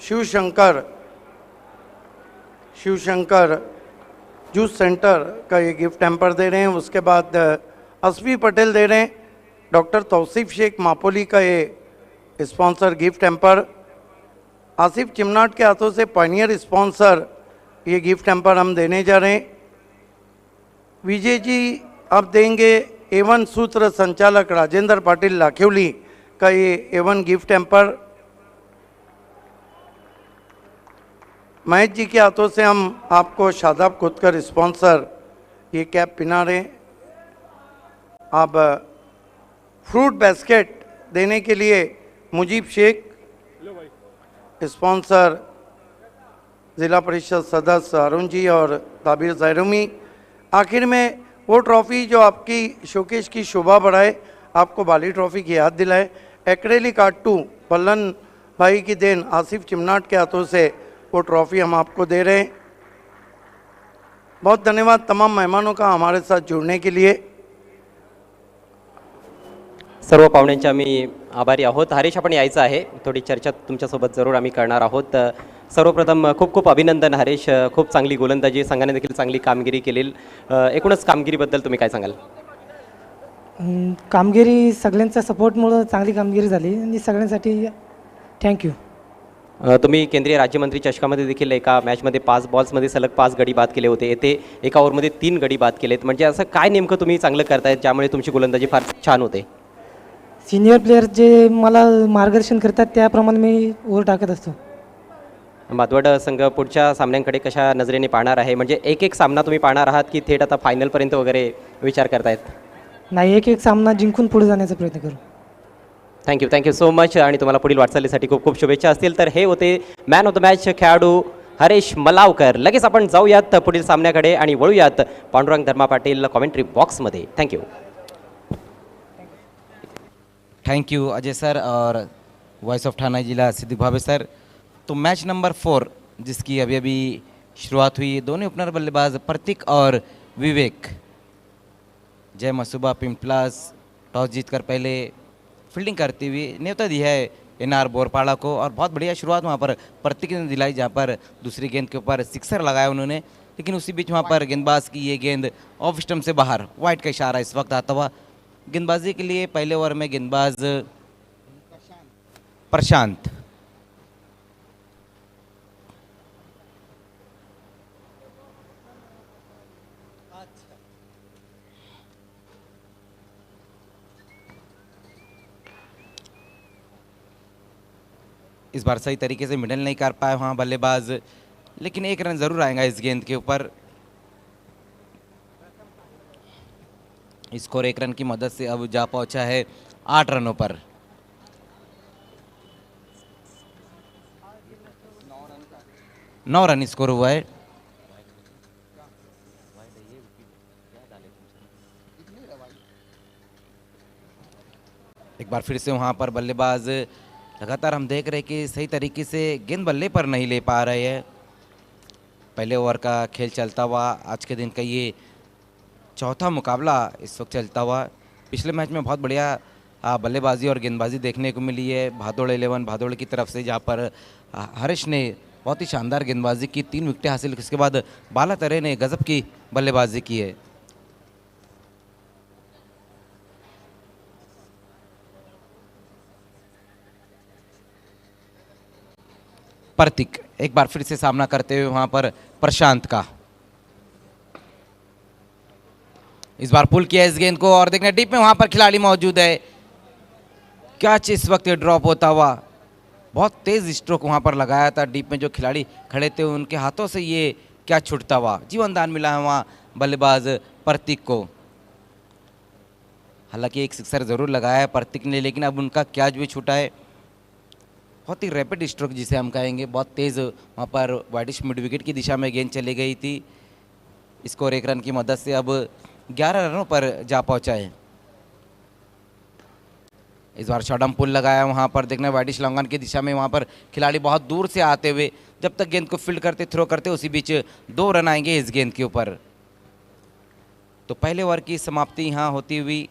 Shivshankar Shivshankar juice centre का ये gift hamper दे रहे हैं। उसके बाद असफी पटेल दे रहे हैं डॉक्टर तौसीफ शेख मापोली का ये स्पॉन्सर गिफ्ट हैम्पर। आसिफ चिमनाट के हाथों से पायनियर स्पॉन्सर ये गिफ्ट हैम्पर हम देने जा रहे हैं। विजय जी आप देंगे एवन सूत्र संचालक राजेंद्र पाटिल लाखिवली का ये Avon gift hamper. Mahesh ji के हाथों से हम आपको शादाब खुदकर स्पॉन्सर ये कैप पिना रहे हैं। अब फ्रूट बास्केट देने के लिए मुजीब शेख स्पॉन्सर ज़िला परिषद सदस्य अरुण जी और ताबिर जैरुमी। आखिर में वो ट्रॉफ़ी जो आपकी शोकेश की शोभा बढ़ाए, आपको बाली ट्रॉफ़ी की याद दिलाए, एक्रेलिक आर्ट 2 पल्लन भाई की देन आसिफ चिमनाट के हाथों से वो ट्रॉफ़ी हम आपको दे रहे हैं। बहुत धन्यवाद तमाम मेहमानों का हमारे साथ जुड़ने के लिए। सर्व पाहुण्यांचे आम्ही आभारी आहोत। हरीश आपण यायचं आहे, थोडी चर्चा तुमच्यासोबत जरूर आम्ही करणार आहोत। सर्वप्रथम खूप खूप अभिनंदन हरीश, खूप चांगली गोलंदाजी, संघाने देखील चांगली कामगिरी केली। एकूणच कामगिरीबद्दल तुम्ही काय सांगाल? कामगिरी सगळ्यांच्या सपोर्टमुळे चांगली कामगिरी झाली आणि सगळ्यांसाठी थँक्यू। तुम्ही केंद्रीय राज्यमंत्री चषकामध्ये देखील एका मॅचमध्ये 5 बॉल्समध्ये सलग 5 गडी बाद केले होते, येथे एका ओव्हरमध्ये 3 गडी बाद केलेत। म्हणजे असं काय नेमकं तुम्ही चांगलं करतायत ज्यामुळे तुमची गोलंदाजी फार छान होते? सीनियर प्लेयर जे मला मार्गदर्शन करतात त्याप्रमाणे मी ओव्हर टाकत असतो। मातवड संघ पुढच्या सामन्यांकडे कशा नजरेने पाहणार आहे? म्हणजे एक एक सामना तुम्ही पाहणार आहात की थेट आता फायनलपर्यंत वगैरे विचार करतायत? नाही, एक एक सामना जिंकून पुढे जाण्याचा प्रयत्न करू। थँक्यू सो मच आणि तुम्हाला पुढील वाटचालीसाठी खूप खूप शुभेच्छा असतील। तर हे होते मॅन ऑफ द मॅच खेळाडू हरीश मलावकर। लगेच आपण जाऊयात पुढील सामन्याकडे आणि वळूयात पांडुरंग धर्मा पाटील कॉमेंट्री बॉक्समध्ये। थैंक यू अजय सर और वॉइस ऑफ ठाणे जिला सिद्दीक भावे सर। तो मैच नंबर 4 जिसकी अभी अभी शुरुआत हुई, दोनों ओपनर बल्लेबाज प्रतीक और विवेक। जय मसूबा पिंपलास टॉस जीतकर पहले फील्डिंग करती हुई न्योता दी है एनआर बोरपाड़ा को, और बहुत बढ़िया शुरुआत वहाँ पर प्रतीक ने दिलाई, जहाँ पर दूसरी गेंद के ऊपर सिक्सर लगाया उन्होंने। लेकिन उसी बीच वहाँ पर गेंदबाज की ये गेंद ऑफ स्टंप से बाहर, वाइड का इशारा इस वक्त आता हुआ। गेंदबाजी के लिए पहले ओवर में गेंदबाज प्रशांत। इस बार सही तरीके से मिडल नहीं कर पाए वहाँ बल्लेबाज, लेकिन एक रन जरूर आएगा इस गेंद के ऊपर। स्कोर 1 रन की मदद से अब जा पहुंचा है 8 रनों पर। नौ रन स्कोर हुआ है। एक बार फिर से वहां पर बल्लेबाज, लगातार हम देख रहे हैं कि सही तरीके से गेंद बल्ले पर नहीं ले पा रहे हैं। पहले ओवर का खेल चलता हुआ आज के दिन का ये चौथा मुकाबला इस वक्त चलता हुआ। पिछले मैच में बहुत बढ़िया बल्लेबाजी और गेंदबाजी देखने को मिली है भादोड़ 11 भादोड़ की तरफ से, जहाँ पर हरीश ने बहुत ही शानदार गेंदबाजी की, 3 विकेटें हासिल। इसके बाद बाला तरे ने गजब की बल्लेबाजी की है। प्रतीक एक बार फिर से सामना करते हुए वहां पर प्रशांत का, इस बार पुल किया इस गेंद को, और देखने डीप में वहां पर खिलाड़ी मौजूद है। कैच इस वक्त ड्रॉप होता हुआ, बहुत तेज स्ट्रोक वहां पर लगाया था। डीप में जो खिलाड़ी खड़े थे उनके हाथों से ये कैच छूटता हुआ, जीवन दान मिला है वहां बल्लेबाज प्रतीक को। हालांकि एक सिक्सर जरूर लगाया है प्रतीक ने, लेकिन अब उनका कैच भी छूटा है। बहुत ही रैपिड स्ट्रोक जिसे हम कहेंगे, बहुत तेज़ वहाँ पर वाइडिश मिड विकेट की दिशा में गेंद चली गई थी। स्कोर 1 रन की मदद से अब 11 रनों पर जा पहुँचा है। इस बार शॉर्टम पुल लगाया वहाँ पर, देखना वाइडिश लॉन्गन की दिशा में, वहाँ पर खिलाड़ी बहुत दूर से आते हुए जब तक गेंद को फील्ड करते थ्रो करते उसी बीच 2 रन आएंगे इस गेंद के ऊपर। तो पहले ओवर की समाप्ति यहाँ होती हुई,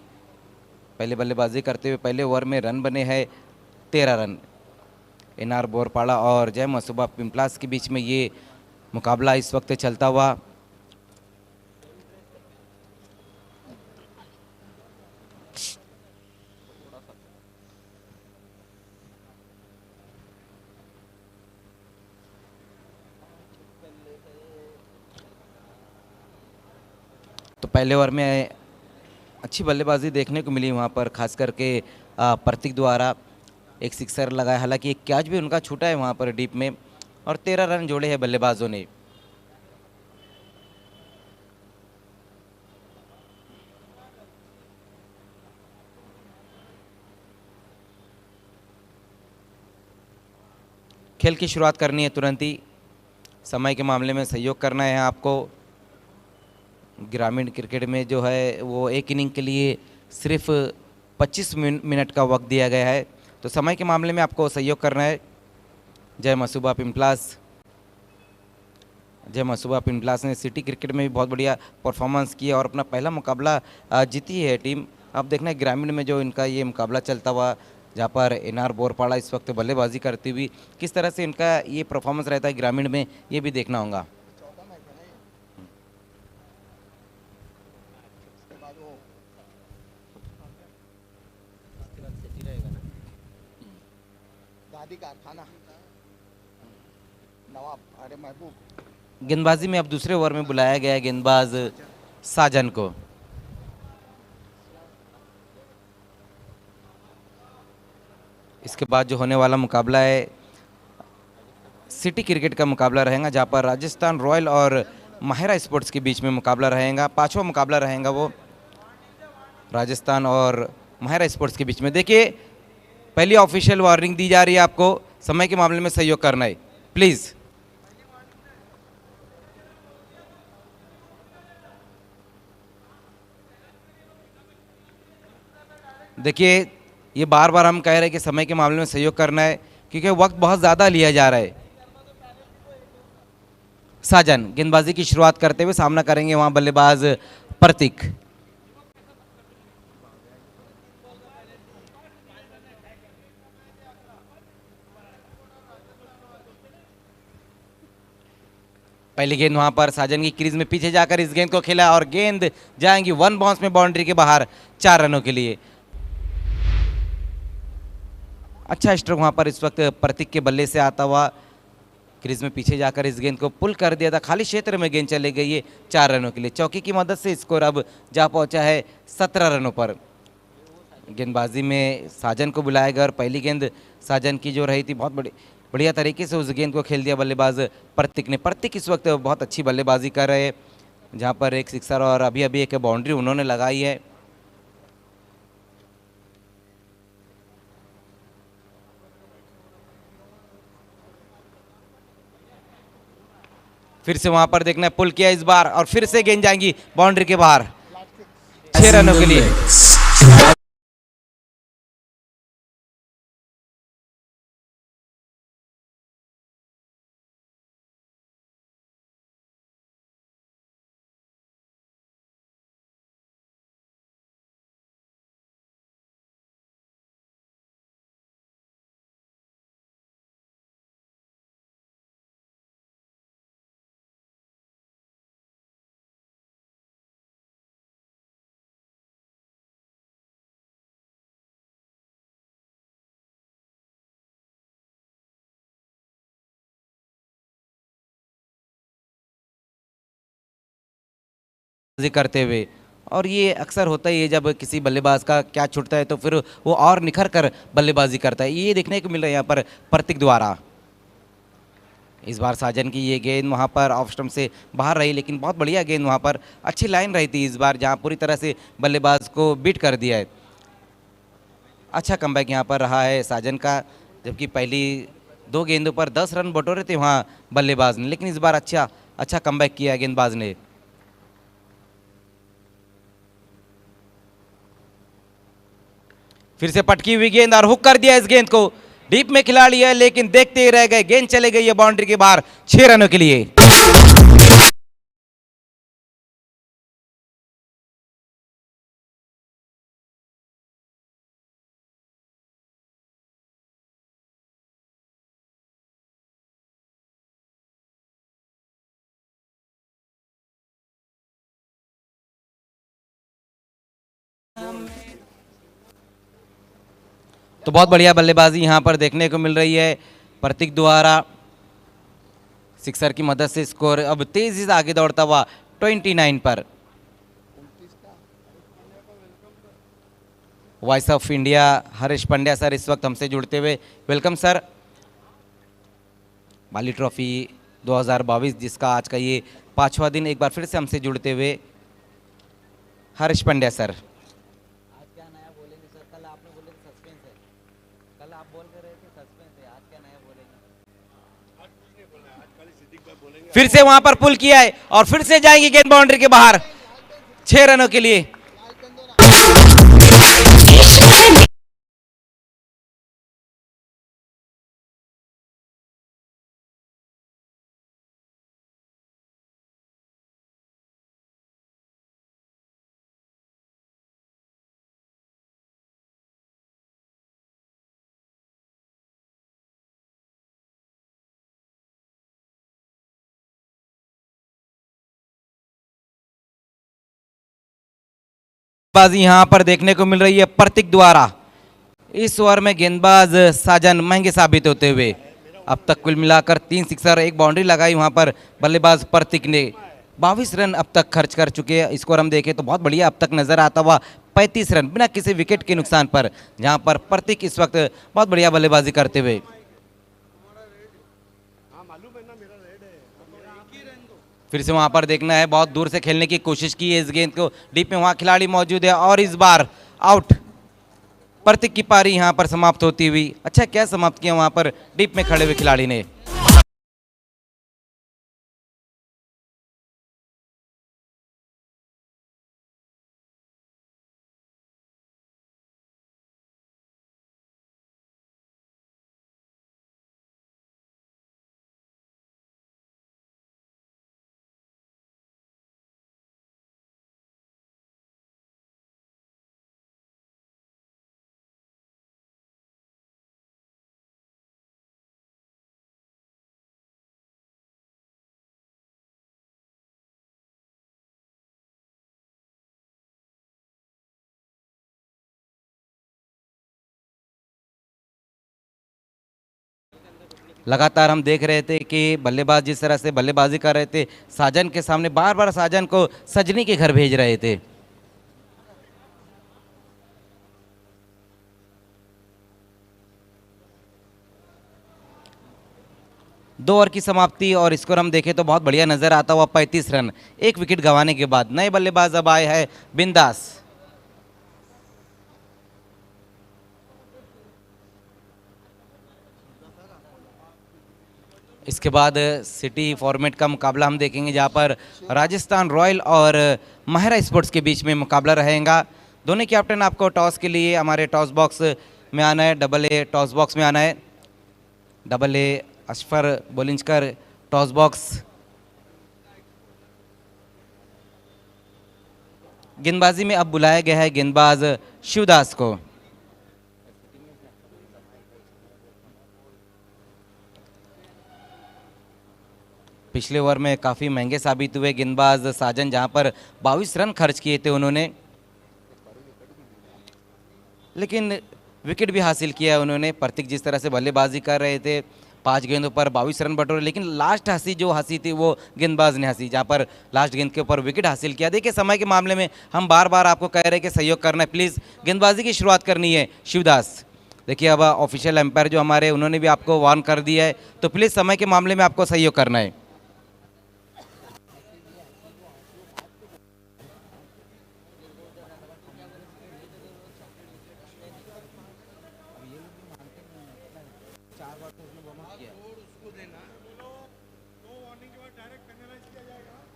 पहले बल्लेबाजी करते हुए पहले ओवर में रन बने हैं 13 रन। एनआर बोरपाड़ा और जय मसूबा पिंपलास के बीच में ये मुकाबला इस वक्त चलता हुआ। तो पहले ओवर में अच्छी बल्लेबाजी देखने को मिली वहाँ पर, खास करके प्रतीक द्वारा एक सिक्सर लगाया, हालांकि एक कैच भी उनका छूटा है वहाँ पर डीप में, और 13 रन जोड़े हैं बल्लेबाजों ने। खेल की शुरुआत करनी है तुरंत ही, समय के मामले में सहयोग करना है आपको। ग्रामीण क्रिकेट में जो है वो एक इनिंग के लिए सिर्फ 25 मिनट का वक्त दिया गया है, तो समय के मामले में आपको सहयोग करना है। जय मसूबा पिंपलास ने सिटी क्रिकेट में भी बहुत बढ़िया परफॉर्मेंस किया और अपना पहला मुकाबला जीती है टीम। अब देखना है ग्रामीण में जो इनका ये मुकाबला चलता हुआ, जहाँ पर एनआर बोरपाड़ा इस वक्त बल्लेबाजी करती हुई, किस तरह से इनका ये परफॉर्मेंस रहता है ग्रामीण में, ये भी देखना होगा। गेंदबाजी में अब दूसरे ओवर में बुलाया गया है गेंदबाज साजन को। इसके बाद जो होने वाला मुकाबला है सिटी क्रिकेट का मुकाबला रहेगा, जहां पर राजस्थान रॉयल और माहिरा स्पोर्ट्स के बीच में मुकाबला रहेगा। पांचवा मुकाबला रहेगा वो राजस्थान और माहिरा स्पोर्ट्स के बीच में। देखिए, पहली ऑफिशियल वार्निंग दी जा रही है आपको, समय के मामले में सहयोग करना है प्लीज़। देखिए, ये बार बार हम कह रहे हैं कि समय के मामले में सहयोग करना है, क्योंकि वक्त बहुत ज़्यादा लिया जा रहा है। साजन गेंदबाजी की शुरुआत करते हुए सामना करेंगे वहां बल्लेबाज प्रतीक। पहली गेंद वहां पर साजन की क्रीज में पीछे जाकर इस गेंद को खेला और गेंद जाएंगी वन बाउंस में बाउंड्री के बाहर 4 रनों के लिए। अच्छा स्ट्रोक वहां पर इस वक्त प्रतीक के बल्ले से आता हुआ, क्रीज में पीछे जाकर इस गेंद को पुल कर दिया था, खाली क्षेत्र में गेंद चले गई है 4 रनों के लिए। चौकी की मदद से स्कोर अब जा पहुंचा है 17 रनों पर। गेंदबाजी में साजन को बुलाया गया और पहली गेंद साजन की जो रही थी, बहुत बढ़िया तरीके से उस गेंद को खेल दिया बल्लेबाज प्रतीक ने। प्रतीक इस वक्त बहुत अच्छी बल्लेबाजी कर रहे हैं, जहां पर एक सिक्सर और अभी अभी एक बाउंड्री उन्होंने लगाई है। फिर से वहां पर देखना है, पुल किया इस बार और फिर से गेंद जाएंगी बाउंड्री के बाहर 6 रनों के लिए। करते हुए, और ये अक्सर होता ही है जब किसी बल्लेबाज का क्या छूटता है तो फिर वो और निखर कर बल्लेबाजी करता है। ये देखने को मिल रहा है यहाँ पर प्रतीक द्वारा। इस बार साजन की ये गेंद वहाँ पर ऑफ स्टंप से बाहर रही, लेकिन बहुत बढ़िया गेंद वहाँ पर, अच्छी लाइन रही थी इस बार, जहाँ पूरी तरह से बल्लेबाज को बीट कर दिया है। अच्छा कमबैक यहाँ पर रहा है साजन का, जबकि पहली 2 गेंदों पर 10 रन बटोरे थे वहाँ बल्लेबाज ने, लेकिन इस बार अच्छा कमबैक किया गेंदबाज ने। फिर से पटकी हुई गेंद और हुक कर दिया इस गेंद को, डीप में खिलाड़ी है लेकिन देखते ही रह गए, गेंद चले गई है बाउंड्री के बाहर 6 रनों के लिए। तो बहुत बढ़िया बल्लेबाजी यहाँ पर देखने को मिल रही है प्रतीक द्वारा। सिक्सर की मदद से स्कोर अब तेजी से आगे दौड़ता हुआ 29 पर। Voice of India Harish Pandya sir इस वक्त हमसे जुड़ते हुए, वेलकम सर। बाली ट्रॉफी 2022 जिसका आज का ये 5वां दिन, एक बार फिर से हमसे जुड़ते हुए हरीश पंड्या सर। आज क्या नया बोलेंगे सर? कल आपने बोले सस्पेंस है, कल आप बोल रहे थे सस्पेंस है, आज क्या नया बोलेंगे? फिर से वहां पर पुल किया है और फिर से जाएंगे गेंद बाउंड्री के बाहर 6 रनों के लिए। गेंदबाजी यहां पर देखने को मिल रही है प्रतीक द्वारा। इस ओवर में गेंदबाज साजन महंगे साबित होते हुए अब तक कुल मिलाकर 3 सिक्सर 1 बाउंड्री लगाई वहां पर बल्लेबाज प्रतीक ने। 22 रन अब तक खर्च कर चुके हैं। स्कोर हम देखें तो बहुत बढ़िया अब तक नजर आता हुआ 35 रन बिना किसी विकेट के नुकसान पर, जहां पर प्रतीक इस वक्त बहुत बढ़िया बल्लेबाजी करते हुए। फिर से वहां पर देखना है, बहुत दूर से खेलने की कोशिश की है इस गेंद को, डीप में वहां खिलाड़ी मौजूद है और इस बार आउट। प्रतीक की पारी यहां पर समाप्त होती हुई। अच्छा क्या समाप्त किया वहां पर डीप में खड़े हुए खिलाड़ी ने। लगातार हम देख रहे थे कि बल्लेबाज जिस तरह से बल्लेबाजी कर रहे थे, साजन के सामने बार बार साजन को सजनी के घर भेज रहे थे। दो ओवर की समाप्ति और स्कोर हम देखें तो बहुत बढ़िया नजर आता हुआ 35 रन 1 विकेट गंवाने के बाद। नए बल्लेबाज अब आए हैं बिंदास। इसके बाद सिटी फॉर्मेट का मुकाबला हम देखेंगे, जहां पर राजस्थान रॉयल और महरा स्पोर्ट्स के बीच में मुकाबला रहेगा। दोनों कैप्टन आपको टॉस के लिए हमारे टॉस बॉक्स में आना है, डबल ए टॉस बॉक्स में आना है। Double A Ashfar Bolinjkar toss box. गेंदबाजी में अब बुलाया गया है गेंदबाज शिवदास को। पिछले ओवर में काफ़ी महंगे साबित हुए गेंदबाज साजन, जहां पर 22 रन खर्च किए थे उन्होंने, लेकिन विकेट भी हासिल किया उन्होंने। प्रतीक जिस तरह से बल्लेबाजी कर रहे थे, 5 गेंदों पर 22 रन बटोरे, लेकिन लास्ट हंसी जो हंसी थी वो गेंदबाज ने हंसी, जहां पर लास्ट गेंद के ऊपर विकेट हासिल किया। देखिए समय के मामले में हम बार बार आपको कह रहे हैं कि सहयोग करना है, प्लीज़ गेंदबाजी की शुरुआत करनी है शिवदास। देखिए अब ऑफिशियल एम्पायर जो हमारे उन्होंने भी आपको वार्न कर दिया है, तो प्लीज़ समय के मामले में आपको सहयोग करना है।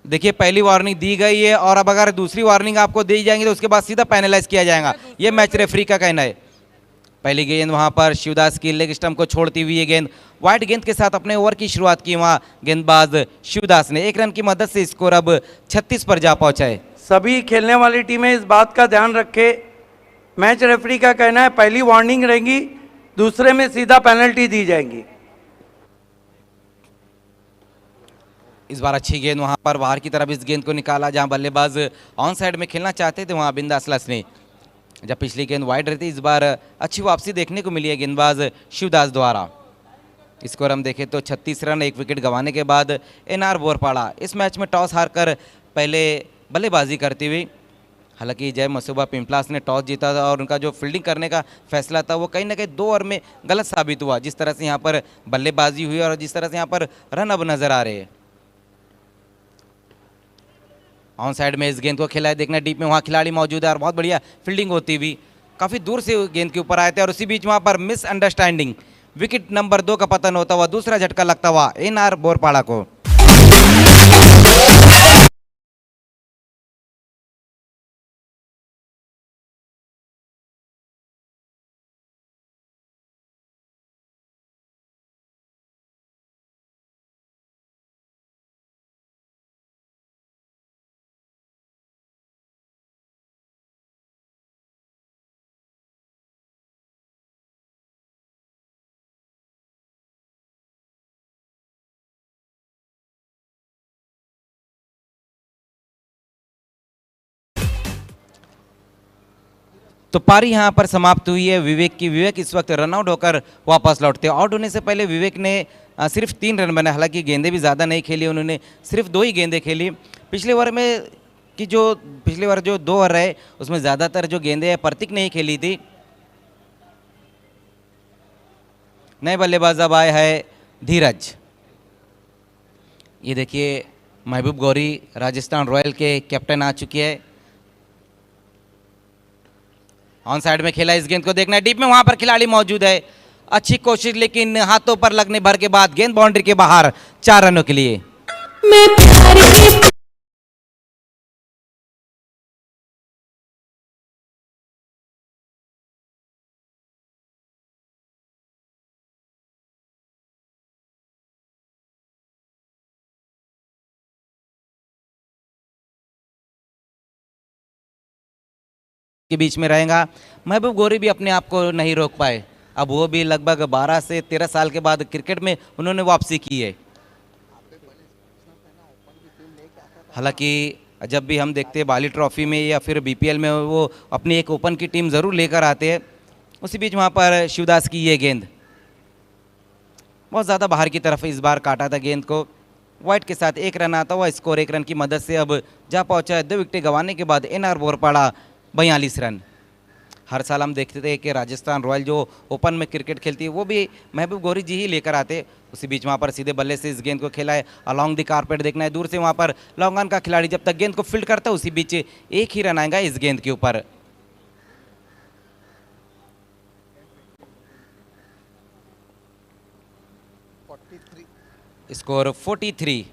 देखिए पहली वार्निंग दी गई है और अब अगर दूसरी वार्निंग आपको दी जाएंगी तो उसके बाद सीधा पैनलाइज किया जाएगा, ये मैच रेफरी का कहना है। पहली गेंद वहां पर शिवदास की लेग स्टंप को छोड़ती हुई ये गेंद वाइट गेंद के साथ अपने ओवर की शुरुआत की वहां गेंदबाज शिवदास ने। 1 रन की मदद से स्कोर अब 36 पर जा पहुंचा है। सभी खेलने वाली टीमें इस बात का ध्यान रखें, मैच रेफरी का कहना है पहली वार्निंग रहेगी, दूसरे में सीधा पेनल्टी दी जाएगी। इस बार अच्छी गेंद वहां पर बाहर की तरफ इस गेंद को निकाला, जहां बल्लेबाज ऑन साइड में खेलना चाहते थे वहां बिंदास लस ने। जब पिछली गेंद वाइड रहती, इस बार अच्छी वापसी देखने को मिली है गेंदबाज शिवदास द्वारा। स्कोर हम देखें तो 36 रन, 1 विकेट गंवाने के बाद एनआर बोरपाड़ा इस मैच में टॉस हारकर पहले बल्लेबाजी करती हुई। हालांकि जय मसूबा पिंपलास ने टॉस जीता था और उनका जो फील्डिंग करने का फैसला था वो कहीं ना कहीं 2 ओवर में गलत साबित हुआ। जिस तरह से यहाँ पर बल्लेबाजी हुई और जिस तरह से यहाँ पर रन अब नजर आ रहे हैं। ऑन साइड में इस गेंद को खेला है, देखना डीप में वहाँ खिलाड़ी मौजूद है और बहुत बढ़िया फील्डिंग होती हुई काफ़ी दूर से गेंद के ऊपर आए थे और उसी बीच वहाँ पर मिसअंडरस्टैंडिंग, विकेट नंबर 2 का पतन होता हुआ, दूसरा झटका लगता हुआ एनआर बोरपाड़ा को। तो पारी यहाँ पर समाप्त हुई है विवेक की। विवेक इस वक्त रनआउट होकर वापस लौटते। आउट होने से पहले विवेक ने सिर्फ 3 रन बनाए। हालांकि गेंदें भी ज़्यादा नहीं खेली, उन्होंने सिर्फ 2 ही गेंदें खेली। पिछले ओवर में पिछले ओवर जो 2 ओवर रहे उसमें ज़्यादातर जो गेंदें हैं प्रतीक ने ही खेली थी। नए बल्लेबाज अब आए हैं धीरज। ये देखिए महबूब गौरी राजस्थान रॉयल के कैप्टन आ चुकी है। ऑन साइड में खेला, इस गेंद को देखना है डीप में, वहां पर खिलाड़ी मौजूद है। अच्छी कोशिश लेकिन हाथों पर लगने भर के बाद गेंद बाउंड्री के बाहर 4 रनों के लिए। के बीच में रहेगा। महबूब गौरी भी अपने आप को नहीं रोक पाए। अब वो भी लगभग 12 से 13 साल के बाद क्रिकेट में उन्होंने वापसी की है। हालांकि जब भी हम देखते हैं बाली ट्रॉफी में या फिर बीपीएल में, वो अपनी एक ओपन की टीम ज़रूर लेकर आते हैं। उसी बीच वहाँ पर शिवदास की ये गेंद बहुत ज़्यादा बाहर की तरफ इस बार काटा था गेंद को। वाइट के साथ 1 रन आता हुआ स्कोर 1 रन की मदद से अब जा पहुंचा है। 2 विकेटें गंवाने के बाद एनआर बोरपाड़ा 42 रन। हर साल हम देखते थे कि राजस्थान रॉयल जो ओपन में क्रिकेट खेलती है वो भी महबूब गौरी जी ही लेकर आते। उसी बीच वहाँ पर सीधे बल्ले से इस गेंद को खेला है, अलॉन्ग द कारपेट देखना है दूर से। वहाँ पर लॉन्ग ऑन का खिलाड़ी जब तक गेंद को फील्ड करता है उसी बीच 1 ही रन आएगा इस गेंद के ऊपर। स्कोर 43।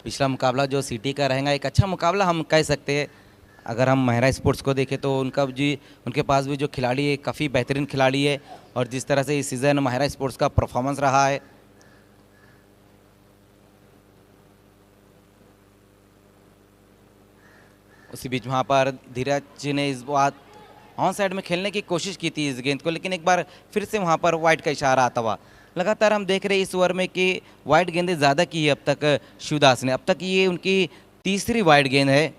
पिछला मुकाबला जो सिटी का रहेगा एक अच्छा मुकाबला हम कह सकते हैं। अगर हम महिला स्पोर्ट्स को देखें तो उनके पास भी जो खिलाड़ी है काफ़ी बेहतरीन खिलाड़ी है। और जिस तरह से इस सीज़न महिला स्पोर्ट्स का परफॉर्मेंस रहा है, उसी बीच वहाँ पर धीरज ने इस बात ऑन साइड में खेलने की कोशिश की थी इस गेंद को, लेकिन एक बार फिर से वहाँ पर वाइड का इशारा आता हुआ। लगातार हम देख रहे हैं इस ओवर में कि वाइड गेंदें ज़्यादा की है अब तक शिवदास ने। अब तक ये उनकी तीसरी वाइड गेंद है।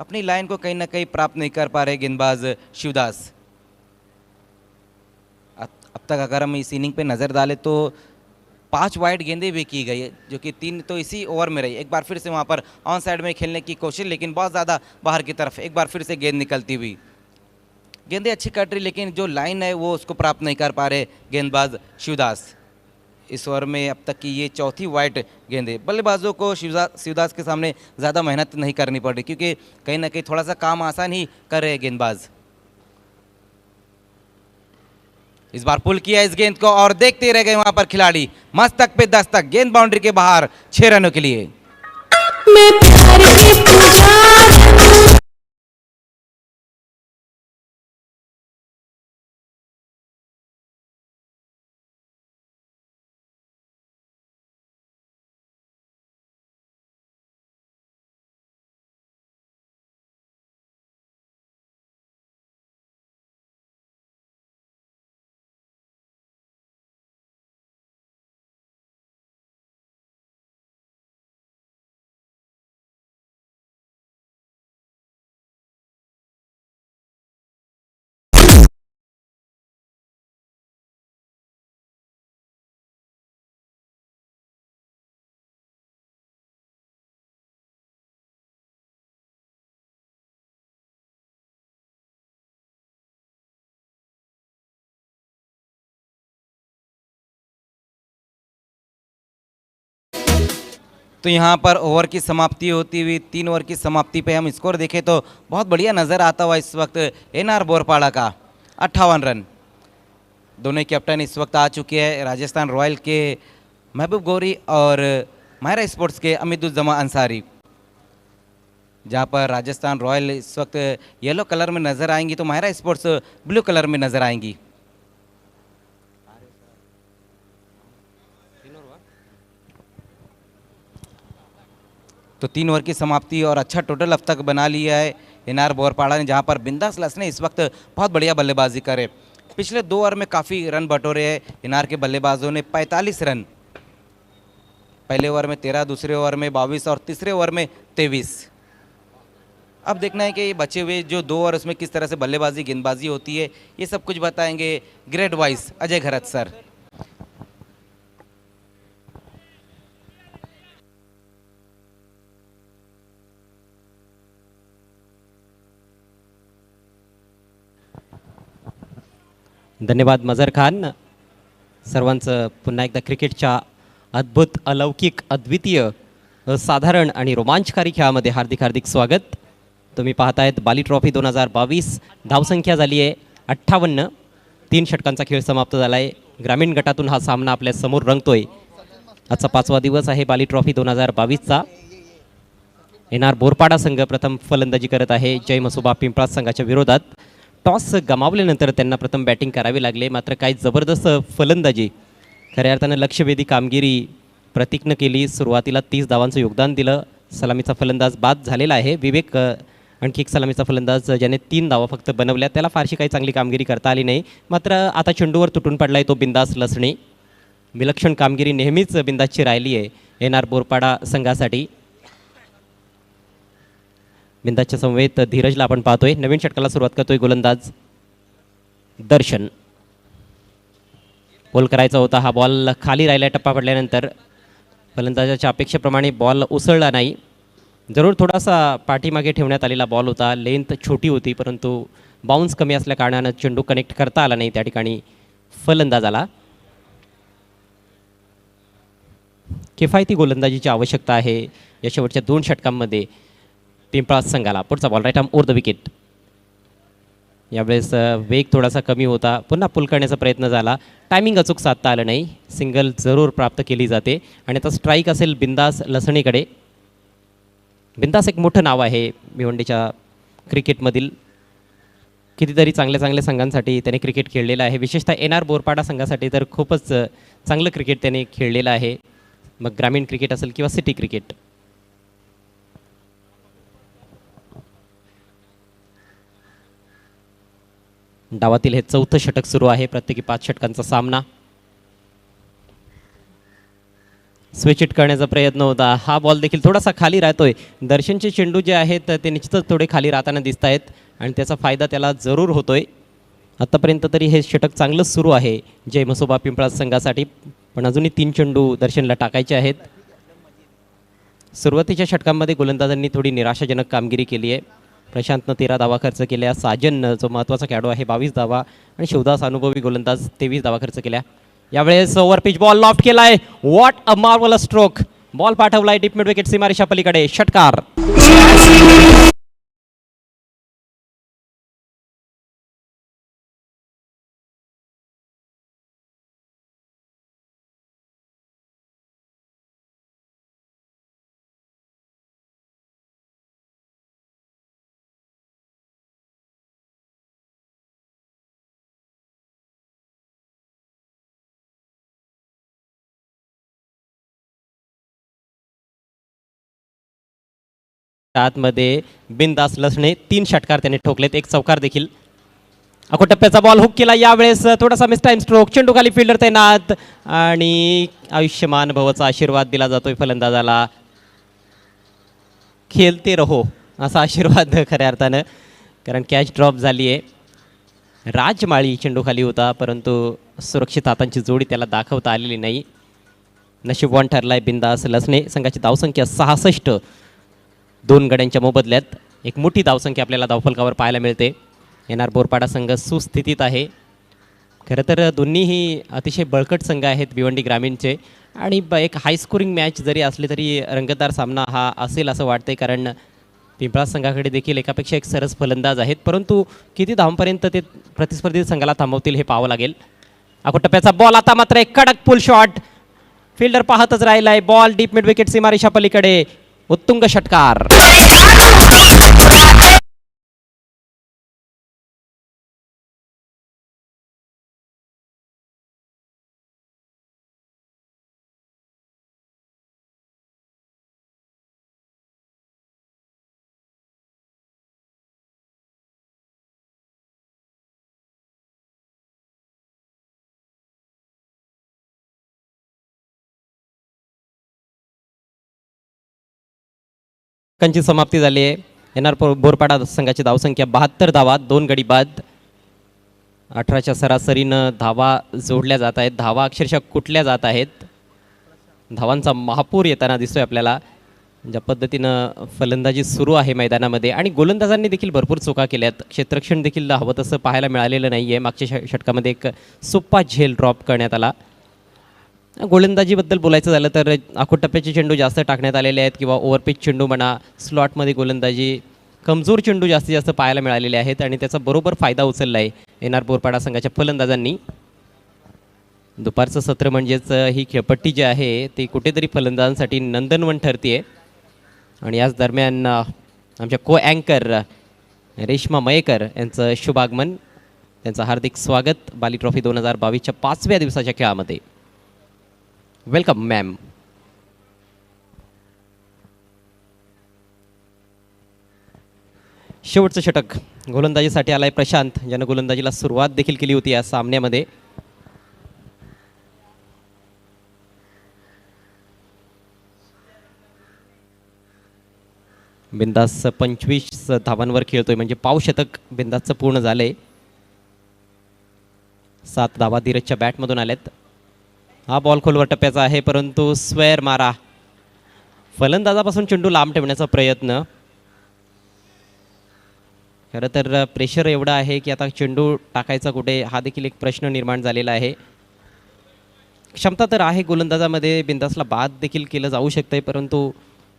अपनी लाइन को कहीं ना कहीं प्राप्त नहीं कर पा रहे गेंदबाज शिवदास। अब तक अगर हम इस इनिंग पे नज़र डालें तो 5 वाइड गेंदें भी की गई है, जो कि 3 तो इसी ओवर में रही। एक बार फिर से वहाँ पर ऑन साइड में खेलने की कोशिश, लेकिन बहुत ज़्यादा बाहर की तरफ एक बार फिर से गेंद निकलती हुई। गेंदें अच्छी कट रही लेकिन जो लाइन है वो उसको प्राप्त नहीं कर पा रहे गेंदबाज शिवदास। इस ओवर में अब तक की ये चौथी वाइड गेंदें। बल्लेबाजों को शिवदास के सामने ज़्यादा मेहनत नहीं करनी पड़ रही, क्योंकि कहीं ना कहीं थोड़ा सा काम आसान ही कर रहे हैं गेंदबाज। इस बार पुल किया इस गेंद को और देखते रह गए वहां पर खिलाड़ी। मस्तक पे दस्तक, गेंद बाउंड्री के बाहर 6 रनों के लिए। मैं प्यार की पुजारी तो यहाँ पर ओवर की समाप्ति होती हुई 3 ओवर की समाप्ति पे हम स्कोर देखें तो बहुत बढ़िया नज़र आता हुआ इस वक्त एनआर बोरपाड़ा का 58 रन। दोनों कैप्टन इस वक्त आ चुके हैं, राजस्थान रॉयल के महबूब गौरी और माहिरा स्पोर्ट्स के अमीदुज्जमा अंसारी। जहाँ पर राजस्थान रॉयल इस वक्त येलो कलर में नज़र आएंगी तो माहिरा स्पोर्ट्स ब्लू कलर में नज़र आएंगी। तो 3 ओवर की समाप्ति और अच्छा टोटल अब तक बना लिया है एनआर बोरपाड़ा ने, जहाँ पर बिंदास लस ने इस वक्त बहुत बढ़िया बल्लेबाजी करे। पिछले 2 ओवर में काफ़ी रन बटोरे हैं एनआर के बल्लेबाजों ने, 45 रन। पहले ओवर में 13, दूसरे ओवर में 22 और तीसरे ओवर में 23। अब देखना है कि ये बचे हुए जो 2 ओवर उसमें किस तरह से बल्लेबाजी गेंदबाजी होती है, ये सब कुछ बताएंगे ग्रेड वाइज अजय घरत सर। धन्यवाद मजर खान. सर्वांचं पुन्हा एकदा क्रिकेटच्या अद्भुत, अलौकिक, अद्वितीय, असाधारण आणि रोमांचकारी खेळामध्ये हार्दिक हार्दिक स्वागत. तुम्ही पाहतायत बाली ट्रॉफी 2022. धावसंख्या झाली आहे 58. 3 षटकांचा खेळ समाप्त झाला आहे. ग्रामीण गटातून हा सामना आपल्या समोर रंगतोय. आजचा 5वा दिवस आहे बाली ट्रॉफी 2022चा. एनआर बोरपाडा संघ प्रथम फलंदाजी करत आहे जय मसोबा पिंपळास संघाच्या विरोधात. टॉस गमावल्यानंतर त्यांना प्रथम बॅटिंग करावी लागले, मात्र काही जबरदस्त फलंदाजी, खऱ्या अर्थानं लक्ष्यवेधी कामगिरी प्रतीकनं केली. सुरुवातीला 30 धावांचं योगदान दिलं. सलामीचा फलंदाज बाद झालेला आहे विवेक, आणखी एक सलामीचा फलंदाज ज्याने 3 धावा फक्त बनवल्या, त्याला फारशी काही चांगली कामगिरी करता आली नाही. मात्र आता चेंडूवर तुटून पडला आहे तो बिंदास लसणे. विलक्षण कामगिरी नेहमीच बिंदासची राहिली आहे एनआर बोरपाडा संघासाठी. बिंदासच्या समवेत धीरजला आपण पाहतोय. नवीन षटकाला सुरुवात करतोय गोलंदाज दर्शन. बॉल करायचा होता, हा बॉल खाली राहिला टप्पा पडल्यानंतर. फलंदाजाच्या अपेक्षेप्रमाणे बॉल उसळला नाही. जरूर थोडासा पाठीमागे ठेवण्यात आलेला बॉल होता, लेंथ छोटी होती, परंतु बाउन्स कमी असल्या कारणानं चेंडू कनेक्ट करता आला नाही त्या ठिकाणी फलंदाजाला. किफायती गोलंदाजीची आवश्यकता आहे या शेवटच्या 2 षटकांमध्ये पिंपळास संघाला. पुढचा ball right arm over the wicket. यावेळेस वेग थोडासा कमी होता, पुन्हा पुल करण्याचा प्रयत्न झाला, टायमिंग अचूक साधता आलं नाही. सिंगल जरूर प्राप्त केली जाते आणि आता स्ट्राईक असेल बिंदास लसणीकडे. बिंदास एक मोठं नाव आहे भिवंडीच्या क्रिकेटमधील. कितीतरी चांगल्या चांगल्या संघांसाठी त्याने क्रिकेट खेळलेलं आहे. विशेषतः एनआर बोरपाडा संघासाठी तर खूपच चांगलं क्रिकेट त्याने खेळलेलं आहे, मग ग्रामीण क्रिकेट असेल किंवा सिटी क्रिकेट. डावातील हे 4थं षटक सुरू आहे. प्रत्येकी 5 षटकांचा सामना. स्विच इट करण्याचा प्रयत्न होता, हा बॉल देखील थोडासा खाली राहतोय. दर्शनचे चेंडू जे आहेत ते निश्चितच थोडे खाली राहताना दिसत आहेत आणि त्याचा फायदा त्याला जरूर होतोय. आत्तापर्यंत तरी हे षटक चांगलंच सुरू आहे जय मसोबा पिंपळास संघासाठी, पण अजूनही 3 चेंडू दर्शनला टाकायचे आहेत. सुरुवातीच्या षटकांमध्ये गोलंदाजांनी थोडी निराशाजनक कामगिरी केली आहे. प्रशांतनं 13 धावा खर्च केल्या, साजन जो महत्त्वाचा खेळाडू आहे 22 धावा आणि शिवदास अनुभवी गोलंदाज 23 धावा खर्च केल्या. यावेळेस ओव्हर पिच बॉल लॉफ्ट केलाय. What a marvellous stroke. Ball पाठवलाय डीप मिड विकेट सीमारेषा पलीकडे. षटकार. आतमध्ये बिंदास लसणे 3 षटकार त्याने ठोकलेत, एक चौकार देखील. अकोटप्प्याचा बॉल हुक केला. यावेळेस थोडासा मिस टाइम स्ट्रोक. चेंडू खाली फिल्डर तैनात आणि आयुष्यमान भवचा आशीर्वाद दिला जातोय फलंदाजाला. खेलते रहो असा आशीर्वाद खऱ्या अर्थानं, कारण कॅच ड्रॉप झाली आहे. राजमाळी चेंडू खाली होता, परंतु सुरक्षित हातांची जोडी त्याला दाखवता आलेली नाही. नशीबवान ठरलाय बिंदास लसणे. संघाची धावसंख्या 66. 2 गड्यांच्या मोबदल्यात एक मोठी धावसंख्या आपल्याला धावफलकावर पाहायला मिळते. एनआर बोरपाडा संघ सुस्थितीत आहे. खरं तर दोन्हीही अतिशय बळकट संघ आहेत भिवंडी ग्रामीणचे आणि एक हाय स्कोरिंग मॅच जरी असली तरी रंगतदार सामना हा असेल असं वाटतंय, कारण पिंपळा संघाकडे देखील एकापेक्षा एक सरस फलंदाज आहेत, परंतु किती धावांपर्यंत ते प्रतिस्पर्धी संघाला थांबवतील हे पाहावं लागेल. टप्प्याचा बॉल आता मात्र एक कडक पुल शॉट, फिल्डर पाहतच राहिलाय, बॉल डीप मिड विकेट सीमारेषा पलीकडे, उत्तुंग षटकार. ची समाप्ती झाली आहे. एनआर बोरपाडा संघाची धावसंख्या 72 धावा, 2 गडी बाद. 18च्या सरासरीनं धावा जोडल्या जात आहेत, धावा अक्षरशः कुठल्या जात आहेत. धावांचा महापूर येताना दिसतोय आपल्याला. ज्या पद्धतीनं फलंदाजी सुरू आहे मैदानामध्ये आणि गोलंदाजांनी देखील भरपूर चुका केल्यात. क्षेत्ररक्षण देखील हवं तसं पाहायला मिळालेलं नाही आहे. मागच्या षटकामध्ये एक सोप्पा झेल ड्रॉप करण्यात आला. गोलंदाजीबद्दल बोलायचं झालं तर टप्प्याचे चेंडू जास्त टाकण्यात आलेले आहेत किंवा ओव्हरपिच चेंडू म्हणा, स्लॉटमध्ये गोलंदाजी कमजोर चेंडू जास्तीत जास्त पाहायला मिळालेले आहेत आणि त्याचा बरोबर फायदा उचलला आहे एनआर बोरपाडा संघाच्या फलंदाजांनी. दुपारचं सत्र म्हणजेच ही खेळपट्टी जी आहे ती कुठेतरी फलंदाजांसाठी नंदनवन ठरते आणि याच दरम्यान आमच्या को अँकर रेश्मा मयेकर यांचं शुभागमन, त्यांचं हार्दिक स्वागत बाली ट्रॉफी 2022च्या 5व्या दिवसाच्या खेळामध्ये. Welcome ma'am. शेवटचं षटक गोलंदाजीसाठी आलाय प्रशांत, ज्यानं गोलंदाजीला सुरुवात देखील केली होती या सामन्यामध्ये. बिंदास 25 धावांवर खेळतोय, म्हणजे पावशतक बिंदासचं पूर्ण झालंय. 7 धावा धीरजच्या बॅटमधून आल्यात. हा बॉल खोलवर टप्प्याचा आहे, परंतु स्क्वेअर मारा. फलंदाजापासून चेंडू लांब ठेवण्याचा प्रयत्न. खरं तर प्रेशर एवढं आहे की आता चेंडू टाकायचा कुठे हा देखील एक प्रश्न निर्माण झालेला आहे. क्षमता तर आहे गोलंदाजामध्ये, बिंदासला बाद देखील केलं जाऊ शकतंय, परंतु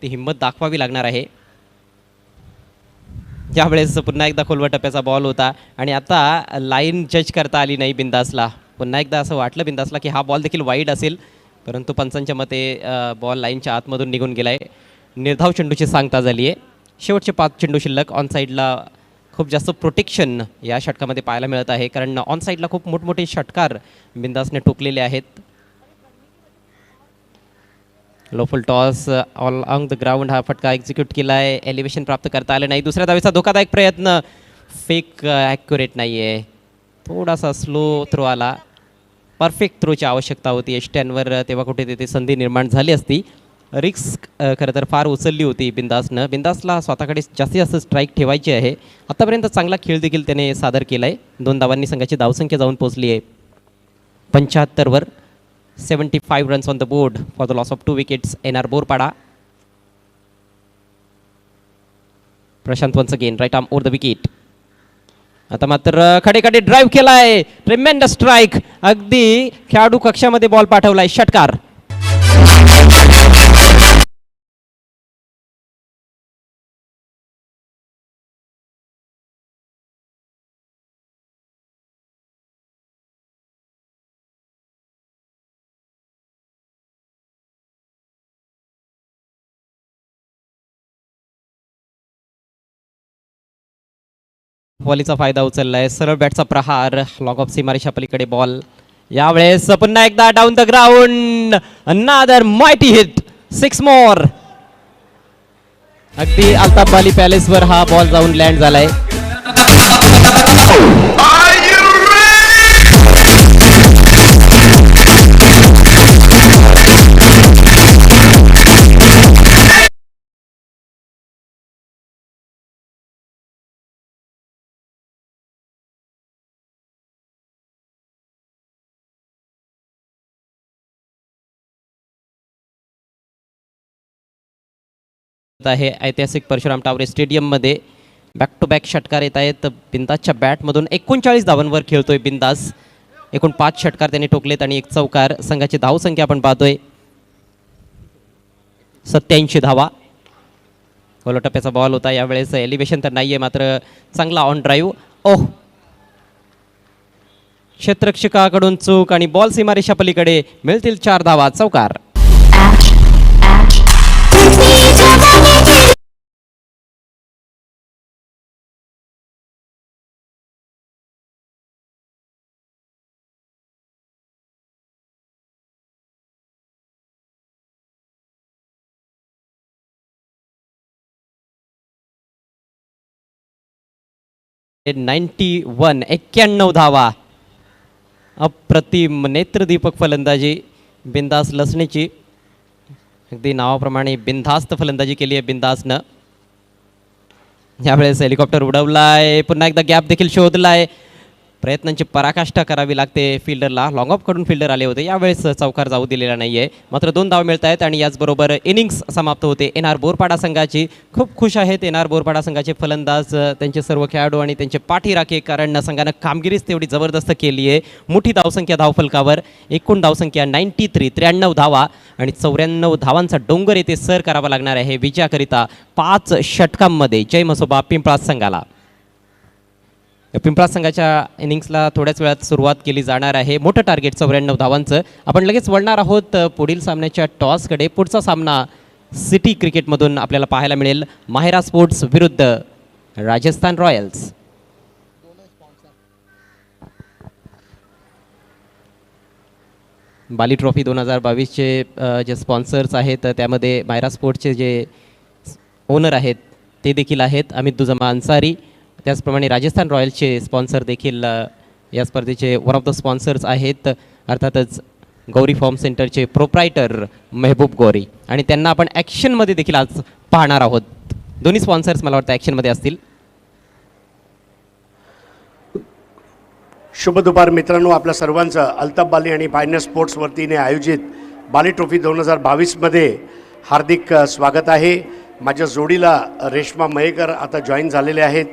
ती हिंमत दाखवावी लागणार आहे. ज्यावेळेस पुन्हा एकदा खोलवर टप्प्याचा बॉल होता आणि आता लाईन जज करता आली नाही बिंदासला. पुन्हा एकदा असं वाटलं बिंदासला की हा बॉल देखील वाईड असेल, परंतु पंचांच्या मते बॉल लाईनच्या आतमधून निघून गेला आहे. निर्धाव चेंडूची सांगता झाली आहे. शेवटचे 5 चेंडू शिल्लक. ऑन साईडला खूप जास्त प्रोटेक्शन या षटकामध्ये पाहायला मिळत आहे, कारण ऑन साईडला खूप मोठमोठे षटकार बिंदासने ठोकलेले आहेत. Low full toss all on the ground हा फटका एक्झिक्यूट केला आहे. एलिव्हेशन प्राप्त करता आलं नाही. दुसऱ्या धावेचा धोकादायक प्रयत्न, फेक ॲक्युरेट नाही आहे, थोडासा स्लो थ्रो आला. परफेक्ट थ्रोची आवश्यकता होती एष्ट्यांवर, तेव्हा कुठे तिथे संधी निर्माण झाली असती. रिस्क खरं तर फार उचलली होती बिंदासनं. बिंदासला स्वतःकडे जास्तीत जास्त स्ट्राईक ठेवायची आहे. आतापर्यंत चांगला खेळ देखील त्याने सादर केला आहे. 2 धावांनी संघाची धावसंख्या जाऊन पोहोचली आहे 75वर. 75 runs on the board for the loss of 2 wickets NR Borpada. Prashant once again right arm over the wicket. आता मात्र खडे ड्राईव्ह केलाय, ट्रिमेंडस स्ट्राईक. अगदी खेळाडू कक्षामध्ये बॉल पाठवलाय, षटकार. वॉलीचा फायदा उचललाय, सरळ बॅटचा प्रहार, लॉग ऑफ सीमारेषा पलीकडे बॉल. यावेळेस पुन्हा एकदा down the ground, another mighty hit, 6 मोर. अगदी अल्ताफ बाली पॅलेसवर हा बॉल जाऊन लँड झालाय. आहे ऐतिहासिक परशुराम टावरे स्टेडियममध्ये. बॅक टू बॅक षटकार येत आहेत बिंदासच्या बॅटमधून. 39 धावांवर खेळतोय बिंदास. एकूण 5 षटकार त्यांनी ठोकलेत आणि 1 चौकार. संघाची धावसंख्या आपण पाहतोय 87 धावा. ओला टप्प्याचा बॉल होता, यावेळेस एलिव्हेशन तर नाहीये, मात्र चांगला ऑन ड्राईव्ह. ओह, क्षेत्ररक्षकाकडून चूक आणि बॉल सीमारेषा पलीकडे. मिळतील 4 धावा. चौकार. हे 91 धावा. अप्रतिम नेत्रदीपक फलंदाजी बिंदास लसणीची. अगदी नावाप्रमाणे बिनधास्त फलंदाजी केली आहे बिंदासनं. यावेळेस हेलिकॉप्टर उडवलाय, पुन्हा एकदा गॅप देखील शोधलाय. प्रयत्नांची पराकाष्ठा करावी लागते फिल्डरला. लॉंग ऑफ कडून फिल्डर आले होते, यावेळेस चौकार जाऊ दिलेला नाहीये. मात्र 2 धाव मिळत आहेत आणि याचबरोबर इनिंग्स समाप्त होते एन आर बोरपाडा संघाची. खूप खुश आहेत एन आर बोरपाडा संघाचे फलंदाज, त्यांचे सर्व खेळाडू आणि त्यांचे पाठीराखे, कारण संघानं कामगिरीच तेवढी जबरदस्त केली आहे. मोठी धावसंख्या धावफलकावर. एकूण धावसंख्या 93 धावा आणि 94 धावांचा डोंगर येथे सर करावा लागणार आहे विजयाकरिता 5 षटकांमध्ये जय मसोबा पिंपळास संघाला. पिंपळास संघाच्या इनिंग्सला थोड्याच वेळात सुरुवात केली जाणार आहे. मोठं टार्गेट 94 धावांचं. आपण लगेच वळणार आहोत पुढील सामन्याच्या टॉसकडे. पुढचा सामना सिटी क्रिकेटमधून आपल्याला पाहायला मिळेल. माहिरा स्पोर्ट्स विरुद्ध राजस्थान रॉयल्स. बाली ट्रॉफी 2022चे जे स्पॉन्सर्स आहेत त्यामध्ये माहिरा स्पोर्ट्सचे जे ओनर आहेत ते देखील आहेत अमित दुजमा अन्सारी. त्याचप्रमाणे राजस्थान रॉयल्सचे स्पॉन्सर देखील या स्पर्धेचे वन ऑफ द स्पॉन्सर्स आहेत. अर्थातच गौरी फॉर्म सेंटरचे प्रोप्रायटर मेहबूब गौरी, आणि त्यांना आपण ॲक्शनमध्ये देखील आज पाहणार आहोत. दोन्ही स्पॉन्सर्स मला वाटतं ॲक्शनमध्ये असतील. शुभ दुपार मित्रांनो, आपल्या सर्वांचं अल्ताफ बाली आणि पायनियर स्पोर्ट्स वतीने आयोजित बाली ट्रॉफी 2022मध्ये हार्दिक स्वागत आहे. माझ्या जोडीला रेश्मा मयेकर आता जॉईन झालेले आहेत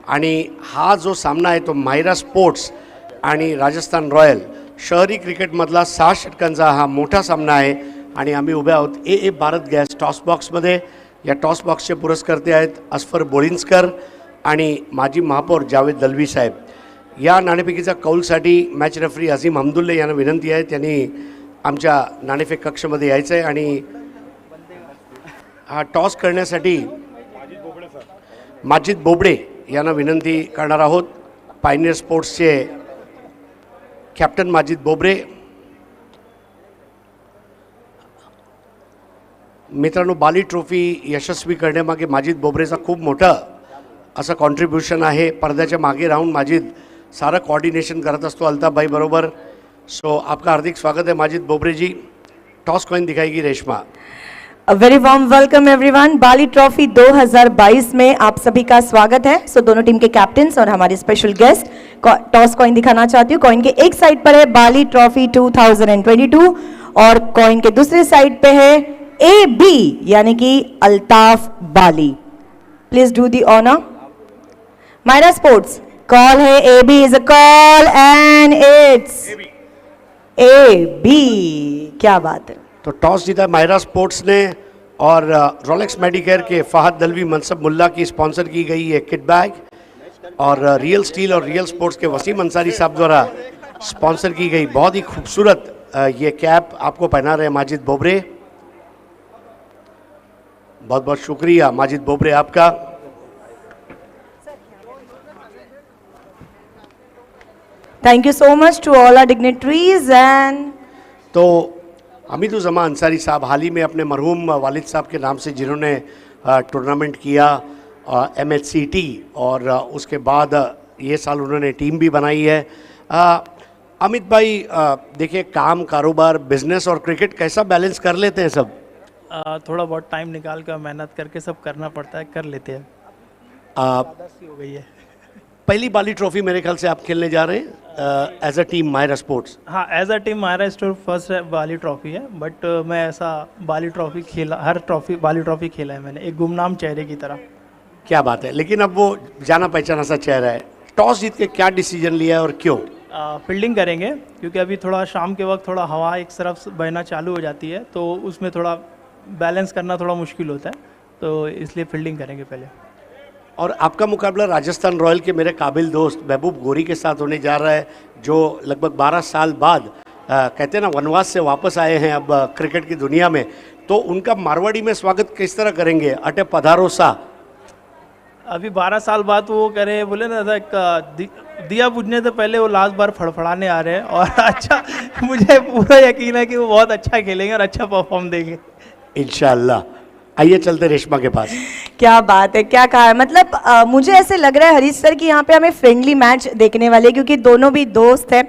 आणि हा जो सामना आहे तो माहिरा स्पोर्ट्स आणि राजस्थान रॉयल शहरी क्रिकेटमधला 6 षटकांचा हा मोठा सामना आहे. आणि आम्ही उभे आहोत ए भारत गॅस टॉस बॉक्समध्ये. या टॉस बॉक्सचे पुरस्कर्ते आहेत अस्फर बोळिंजकर आणि माजी महापौर जावेद दलवी साहेब. या नाणेफेकीच्या कौलसाठी मॅच रेफरी अझीम हमदुल्ले यांना विनंती आहे, त्यांनी आमच्या नाणेफेक कक्षमध्ये यायचं आहे. आणि हा टॉस करण्यासाठी माजिद बोबडे यांना विनंती करणार आहोत. पायनियर स्पोर्ट्सचे कॅप्टन माजिद बोबडे. मित्रांनो, बाली ट्रॉफी यशस्वी करण्यामागे माजिद बोबरेचा खूप मोठं असं कॉन्ट्रीब्युशन आहे. पडद्याच्या मागे राहून माजिद सारा कोऑर्डिनेशन करत असतो अल्ताफ भाई बरोबर. सो आपका हार्दिक स्वागत है माजिद बोबरे जी. टॉस कॉइन दिखाएगी Reshma. A very warm welcome everyone. Bali trophy 2022 में आप सभी का स्वागत है. सो दोनों टीम के कैप्टन्स और हमारे स्पेशल गेस्ट. टॉस कॉइन दिखाना चाहती हूँ. कॉइन के एक साइड पर है बाली ट्रॉफी 2022 और कॉइन के दूसरे साइड पे है AB यानी कि Altaf Bali. Please do the honour. Mahira sports call है AB is a call and it's AB. क्या बात है. तो टॉस जीता माहिरा स्पोर्ट्स ने और रोलेक्स मेडिकेयर के फहद दलवी मनसब मुल्ला की स्पॉन्सर की गई ये किट बैग और रियल स्टील और रियल स्पोर्ट्स के वसीम अंसारी साहब द्वारा स्पॉन्सर की गई बहुत ही खूबसूरत ये कैप आपको पहना रहे माजिद बोबरे. बहुत बहुत शुक्रिया माजिद बोबरे आपका. Thank you so much to all our dignitaries and तो अमितुज़मा अंसारी साहब हाल ही में अपने मरहूम वालिद साहब के नाम से जिन्होंने टूर्नामेंट किया MHCT और उसके बाद ये साल उन्होंने टीम भी बनाई है. अमित भाई देखिए, काम, कारोबार, बिजनेस और क्रिकेट कैसा बैलेंस कर लेते हैं सब? थोड़ा बहुत टाइम निकाल कर मेहनत करके सब करना पड़ता है, कर लेते हैं. आदत सी हो गई है. पहली बाली ट्रॉफी मेरे ख्याल से आप खेलने जा रहे हैं as a team Mahira sports. हाँ, as a team Mahira sports first Bali trophy है, बट मैं ऐसा बाली ट्रॉफी खेला, हर ट्रॉफी बाली ट्रॉफी खेला है मैंने, एक गुमनाम चेहरे की तरह. क्या बात है. लेकिन अब वो जाना पहचाना सा चेहरा है. टॉस जीत के क्या डिसीजन लिया है और क्यों? फील्डिंग करेंगे, क्योंकि अभी थोड़ा शाम के वक्त थोड़ा हवा एक तरफ से बहना चालू हो जाती है, तो उसमें थोड़ा बैलेंस करना थोड़ा मुश्किल होता है, तो इसलिए फील्डिंग करेंगे पहले। और आपका मुकाबला राजस्थान रॉयल के मेरे काबिल दोस्त महबूब गोरी के साथ होने जा रहा है, जो लगभग 12 साल बाद कहते हैं ना वनवास से वापस आए हैं अब क्रिकेट की दुनिया में। तो उनका मारवाड़ी में स्वागत किस तरह करेंगे? अटे पधारो सा। अभी 12 साल बाद वो कह रहे हैं, बोले ना एक दिया बुझने से पहले वो लास्ट बार फड़फड़ाने आ रहे हैं, और अच्छा मुझे पूरा यकीन है कि वो बहुत अच्छा खेलेंगे और अच्छा परफॉर्म देंगे इंशाअल्लाह। आइए चलते रेशमा के पास। क्या बात है, क्या कहा है। मतलब मुझे ऐसे लग रहा है हरीश सर कि यहाँ पे हमें फ्रेंडली मैच देखने वाले हैं, क्योंकि दोनों भी दोस्त हैं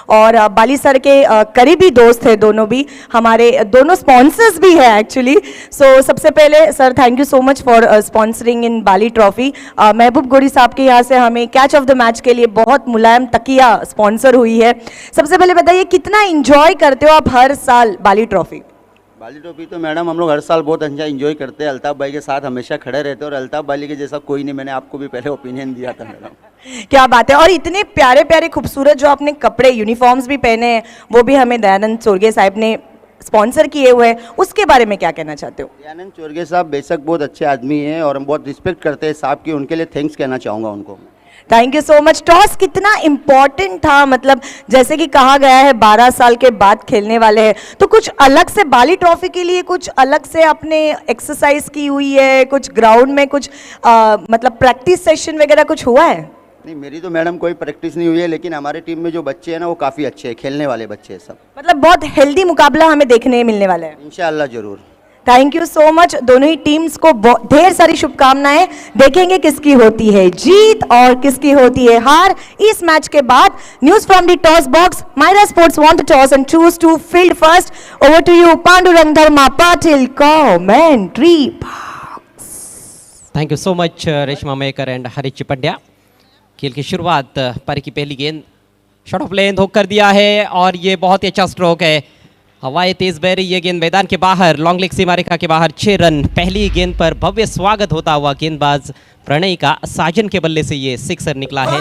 और बाली सर के करीबी दोस्त हैं दोनों भी, हमारे दोनों स्पॉन्सर्स भी हैं एक्चुअली। सो सबसे पहले sir thank you so much for sponsoring in Bali trophy. महबूब गोरी साहब के यहाँ से हमें कैच ऑफ द मैच के लिए बहुत मुलायम तकिया स्पॉन्सर हुई है। सबसे पहले बताइए कितना इंजॉय करते हो आप हर साल बाली ट्रॉफी? बाली ट्रॉफी तो मैडम हम लोग हर साल बहुत अच्छा इंजॉय करते हैं, अल्ताफ भाई के साथ हमेशा खड़े रहते हैं, और अल्ताफ भाई के जैसा कोई नहीं, मैंने आपको भी पहले ओपिनियन दिया था मैडम। क्या बात है। और इतने प्यारे प्यारे खूबसूरत जो आपने कपड़े यूनिफॉर्म्स भी पहने हैं, वो भी हमें दयानंद चोरगे साहब ने स्पॉन्सर किए हुए हैं, उसके बारे में क्या कहना चाहते हो? दयानंद चोरगे साहब बेशक बहुत अच्छे आदमी हैं और हम बहुत रिस्पेक्ट करते हैं साहब की, उनके लिए थैंक्स कहना चाहूँगा उनको। Thank you so much. Toss कितना इम्पोर्टेंट था, मतलब जैसे कि कहा गया है 12 साल के बाद खेलने वाले हैं, तो कुछ अलग से बाली ट्रॉफी के लिए कुछ अलग से आपने एक्सरसाइज की हुई है, कुछ ग्राउंड में कुछ मतलब प्रैक्टिस सेशन वगैरह कुछ हुआ है? नहीं, मेरी तो मैडम कोई प्रैक्टिस नहीं हुई है, लेकिन हमारे टीम में जो बच्चे हैं ना वो काफ़ी अच्छे हैं, खेलने वाले बच्चे हैं सब। मतलब बहुत हेल्दी मुकाबला हमें देखने मिलने वाला है। इंशाअल्लाह ज़रूर। Thank you so much. दोनों ही टीम्स को ढेर सारी शुभकामनाएं। देखेंगे किसकी होती है जीत और किसकी होती है हार इस मैच के बाद। News from the toss box, Maira sports want to toss and choose to field first. Over to you Pandurang Dharma Patil, commentary box. Thank you so much Reshma Mayekar and Harish Chipandya. खेल की शुरुआत, पारी की पहली गेंद शॉट ऑफ लेंथ हुक कर दिया है और ये बहुत ही अच्छा स्ट्रोक है, हवाएं तेज बह रही है, गेंद मैदान के बाहर, लॉन्ग लेग सीमा रेखा के बाहर 6 रन। पहली गेंद पर भव्य स्वागत होता हुआ गेंदबाज प्रणय का साजन के बल्ले से ये 6 निकला है।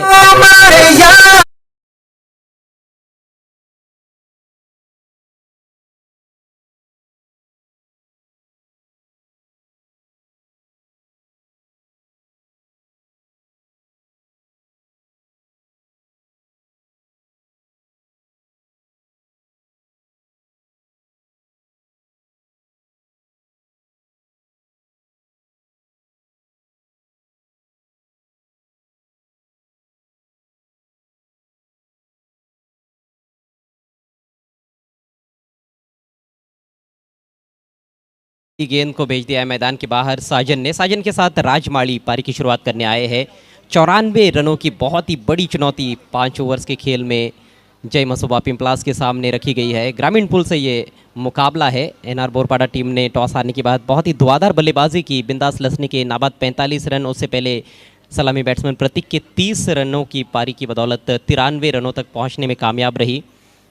गेंद को भेज दिया है मैदान के बाहर साजन ने। साजन के साथ राजमाली पारी की शुरुआत करने आए हैं। 94 रनों की बहुत ही बड़ी चुनौती 5 ओवर्स के खेल में जय मसोबा पिंपलास के सामने रखी गई है। ग्रामीण पुल से ये मुकाबला है। एनआर बोरपाड़ा टीम ने टॉस हारने के बाद बहुत ही धुआंधार बल्लेबाजी की। बिंदास लसनी के नाबाद 45 रन, उससे पहले सलामी बैट्समैन प्रतीक के 30 रनों की पारी की बदौलत 93 रनों तक पहुँचने में कामयाब रही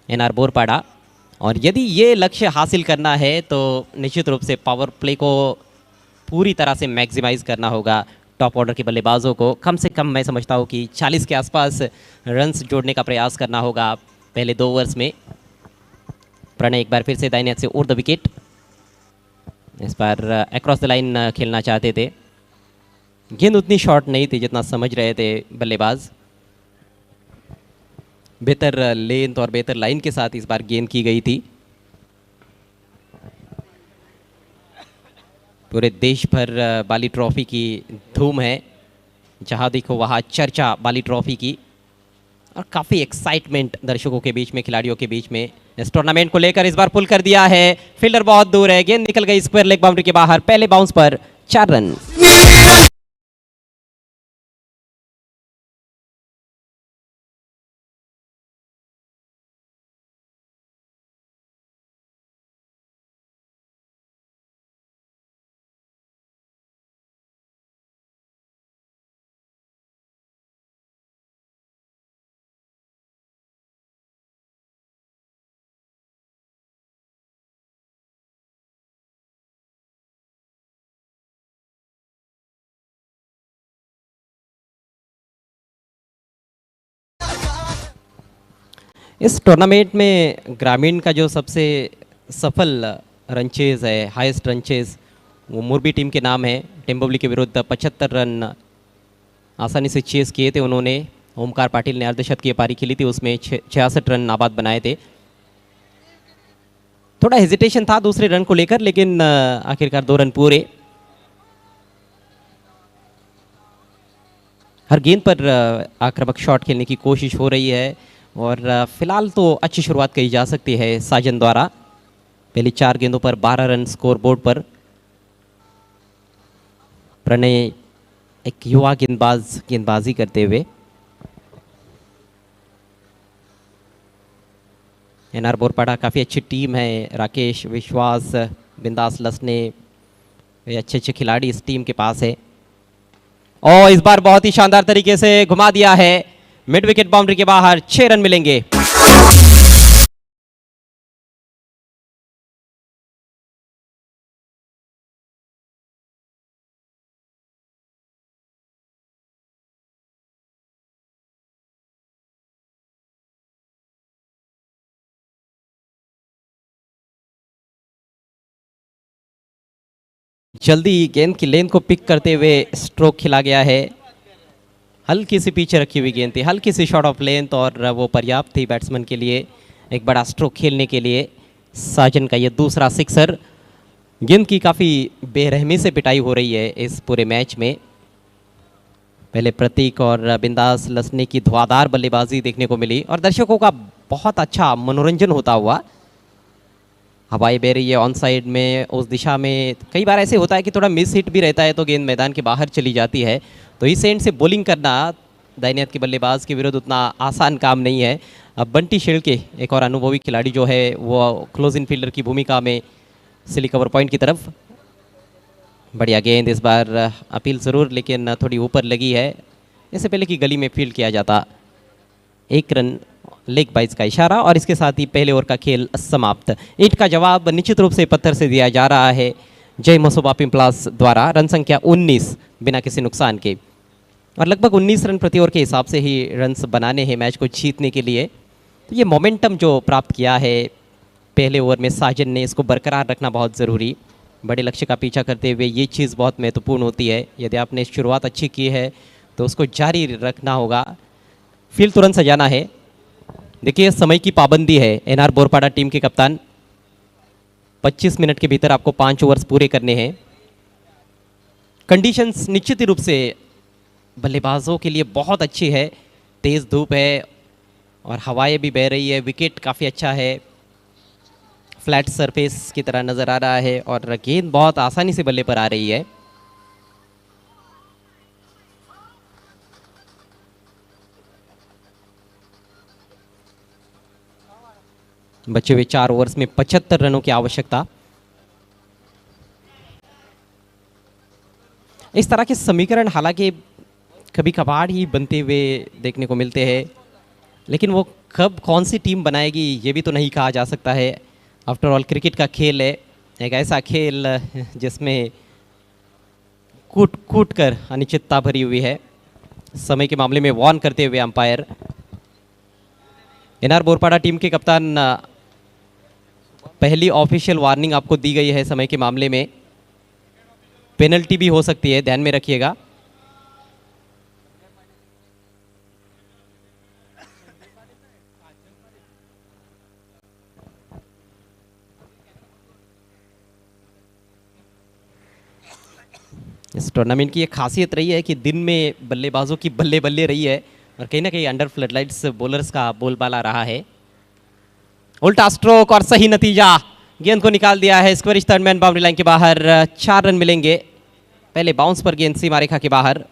एनआर बोरपाड़ा। और यदि ये लक्ष्य हासिल करना है तो निश्चित रूप से पावर प्ले को पूरी तरह से मैक्सिमाइज करना होगा। टॉप ऑर्डर के बल्लेबाजों को कम से कम मैं समझता हूँ कि 40 के आसपास रन्स जोड़ने का प्रयास करना होगा पहले 2 ओवर्स में। प्रणय एक बार फिर से दाहिने हाथ से ओवर द विकेट, इस बार अक्रॉस द लाइन खेलना चाहते थे। गेंद उतनी शॉर्ट नहीं थी जितना समझ रहे थे बल्लेबाज। बेहतर लेंथ और बेहतर लाइन के साथ इस बार गेंद की गई थी। पूरे देश भर बाली ट्रॉफी की धूम है, जहां देखो वहां चर्चा बाली ट्रॉफी की, और काफ़ी एक्साइटमेंट दर्शकों के बीच में, खिलाड़ियों के बीच में इस टूर्नामेंट को लेकर। इस बार पुल कर दिया है, फील्डर बहुत दूर है, गेंद निकल गई स्क्वायर लेग बाउंड्री के बाहर। पहले बाउंस पर 4 रन। इस टूर्नामेंट में ग्रामीण का जो सबसे सफल रनचेज है, हाईएस्ट रनचेज, वो मोरबी टीम के नाम है। टेम्बोवली के विरुद्ध 75 रन आसानी से चेस किए थे उन्होंने। ओमकार पाटिल ने अर्धशतकीय पारी खेली थी, उसमें 66 रन नाबाद बनाए थे। थोड़ा हेजिटेशन था दूसरे रन को लेकर, लेकिन आखिरकार 2 रन पूरे। हर गेंद पर आक्रामक शॉट खेलने की कोशिश हो रही है और फिलहाल तो अच्छी शुरुआत कही जा सकती है साजन द्वारा। पहली 4 गेंदों पर 12 रन स्कोर बोर्ड पर। प्रणय एक युवा गेंदबाजी करते हुए। एनआर बोरपाड़ा काफ़ी अच्छी टीम है। राकेश, विश्वास, बिंदास लसने, ये अच्छे खिलाड़ी इस टीम के पास है। और इस बार बहुत ही शानदार तरीके से घुमा दिया है, मिड विकेट बाउंड्री के बाहर। 6 रन मिलेंगे। जल्दी गेंद की लेंथ को पिक करते हुए स्ट्रोक खिला गया है। हल्की सी पीछे रखी हुई गेंद थी, हल्की सी शॉट ऑफ लेंथ, और वो पर्याप्त थी बैट्समैन के लिए एक बड़ा स्ट्रोक खेलने के लिए। साजन का ये दूसरा सिक्सर। गेंद की काफ़ी बेरहमी से पिटाई हो रही है इस पूरे मैच में। पहले प्रतीक और बिंदास लसने की धुआंधार बल्लेबाजी देखने को मिली और दर्शकों का बहुत अच्छा मनोरंजन होता हुआ। हवाई बह रही है ऑन साइड में, उस दिशा में कई बार ऐसे होता है कि थोड़ा मिस हिट भी रहता है तो गेंद मैदान के बाहर चली जाती है। तो इस एंड से बॉलिंग करना दाहिने हाथ के बल्लेबाज के विरुद्ध उतना आसान काम नहीं है। अब बंटी शेल्के, एक और अनुभवी खिलाड़ी जो है, वो क्लोज इन फील्डर की भूमिका में सिली कवर पॉइंट की तरफ। बढ़िया गेंद, इस बार अपील ज़रूर लेकिन थोड़ी ऊपर लगी है। इससे पहले कि गली में फील्ड किया जाता। 1 रन लेग बाइज का इशारा और इसके साथ ही पहले ओवर का खेल समाप्त। ईंट का जवाब निश्चित रूप से पत्थर से दिया जा रहा है जय मसोबा पिंपलास द्वारा। रन संख्या 19 बिना किसी नुकसान के, और लगभग 19 रन प्रति ओवर के हिसाब से ही रन्स बनाने हैं मैच को जीतने के लिए। तो ये मोमेंटम जो प्राप्त किया है पहले ओवर में साजन ने, इसको बरकरार रखना बहुत ज़रूरी। बड़े लक्ष्य का पीछा करते हुए ये चीज़ बहुत महत्वपूर्ण होती है। यदि आपने शुरुआत अच्छी की है तो उसको जारी रखना होगा। फील्ड तुरंत सजाना है। देखिए समय की पाबंदी है। एनआर बोरपाड़ा टीम के कप्तान 25 मिनट के भीतर आपको 5 ओवर्स पूरे करने हैं। कंडीशंस निश्चित रूप से बल्लेबाजों के लिए बहुत अच्छी है। तेज़ धूप है और हवाएं भी बह रही है। विकेट काफ़ी अच्छा है, फ्लैट सरफेस की तरह नज़र आ रहा है और गेंद बहुत आसानी से बल्ले पर आ रही है। बचे हुए 4 ओवर्स में 75 रनों की आवश्यकता। इस तरह के समीकरण हालांकि कभी कभार ही बनते हुए देखने को मिलते हैं, लेकिन वो कब कौन सी टीम बनाएगी ये भी तो नहीं कहा जा सकता है। आफ्टर ऑल क्रिकेट का खेल है, एक ऐसा खेल जिसमें कूट कूट कर अनिश्चितता भरी हुई है। समय के मामले में वार्न करते हुए अंपायर। एनआर बोरपाड़ा टीम के कप्तान, पहली ऑफिशियल वार्निंग आपको दी गई है समय के मामले में। पेनल्टी भी हो सकती है, ध्यान में रखिएगा। इस टूर्नामेंट की एक खासियत रही है कि दिन में बल्लेबाजों की बल्ले बल्ले रही है और कहीं ना कहीं अंडर फ्लडलाइट्स बॉलर्स का बोलबाला रहा है। उल्टा स्ट्रोक और सही नतीजा, गेंद को निकाल दिया है squarish third man boundary line के बाहर। 4 रन मिलेंगे। पहले बाउंस पर गेंद सीमा रेखा के बाहर।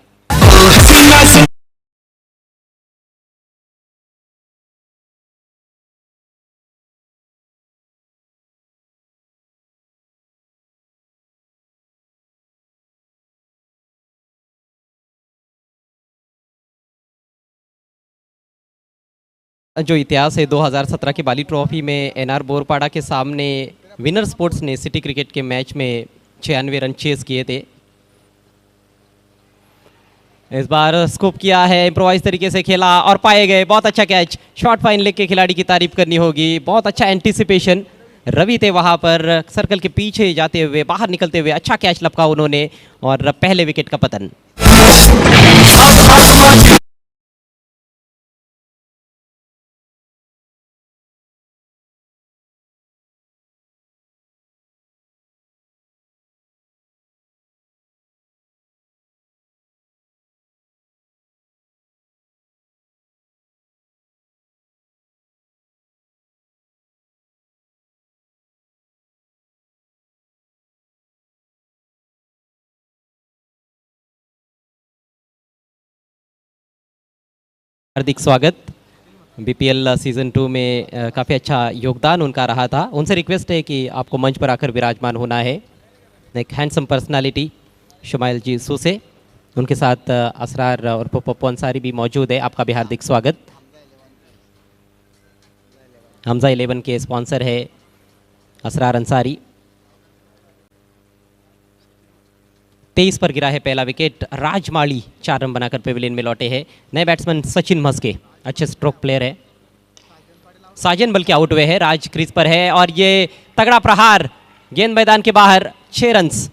जो इतिहास है 2017 की बाली ट्रॉफी में एनआर बोरपाड़ा के सामने विनर स्पोर्ट्स ने सिटी क्रिकेट के मैच में 96 रन चेस किए थे। इस बार स्कूप किया है, इम्प्रोवाइज तरीके से खेला और पाए गए, बहुत अच्छा कैच। शॉर्ट फाइन लेग के खिलाड़ी की तारीफ करनी होगी, बहुत अच्छा एंटीसिपेशन। रवि थे वहां पर सर्कल के पीछे जाते हुए, बाहर निकलते हुए अच्छा कैच लपका उन्होंने और पहले विकेट का पतन। हार्दिक स्वागत। बीपीएल सीजन 2 में काफ़ी अच्छा योगदान उनका रहा था। उनसे रिक्वेस्ट है कि आपको मंच पर आकर विराजमान होना है। एक हैंडसम पर्सनालिटी शुमाइल जी सूसे, उनके साथ असरार और पप्पू अंसारी भी मौजूद है। आपका भी हार्दिक स्वागत। हमजा 11 के स्पॉन्सर है असरार अंसारी। 23 पर गिरा है पहला विकेट। राजमाली 4 रन बनाकर पेविलियन में लौटे हैं। नए बैट्समैन सचिन मस्के अच्छे स्ट्रोक प्लेयर है। साजन बल्कि आउट हुए हैं, राज क्रीज पर है और ये तगड़ा प्रहार, गेंद मैदान के बाहर, 6 रन्स।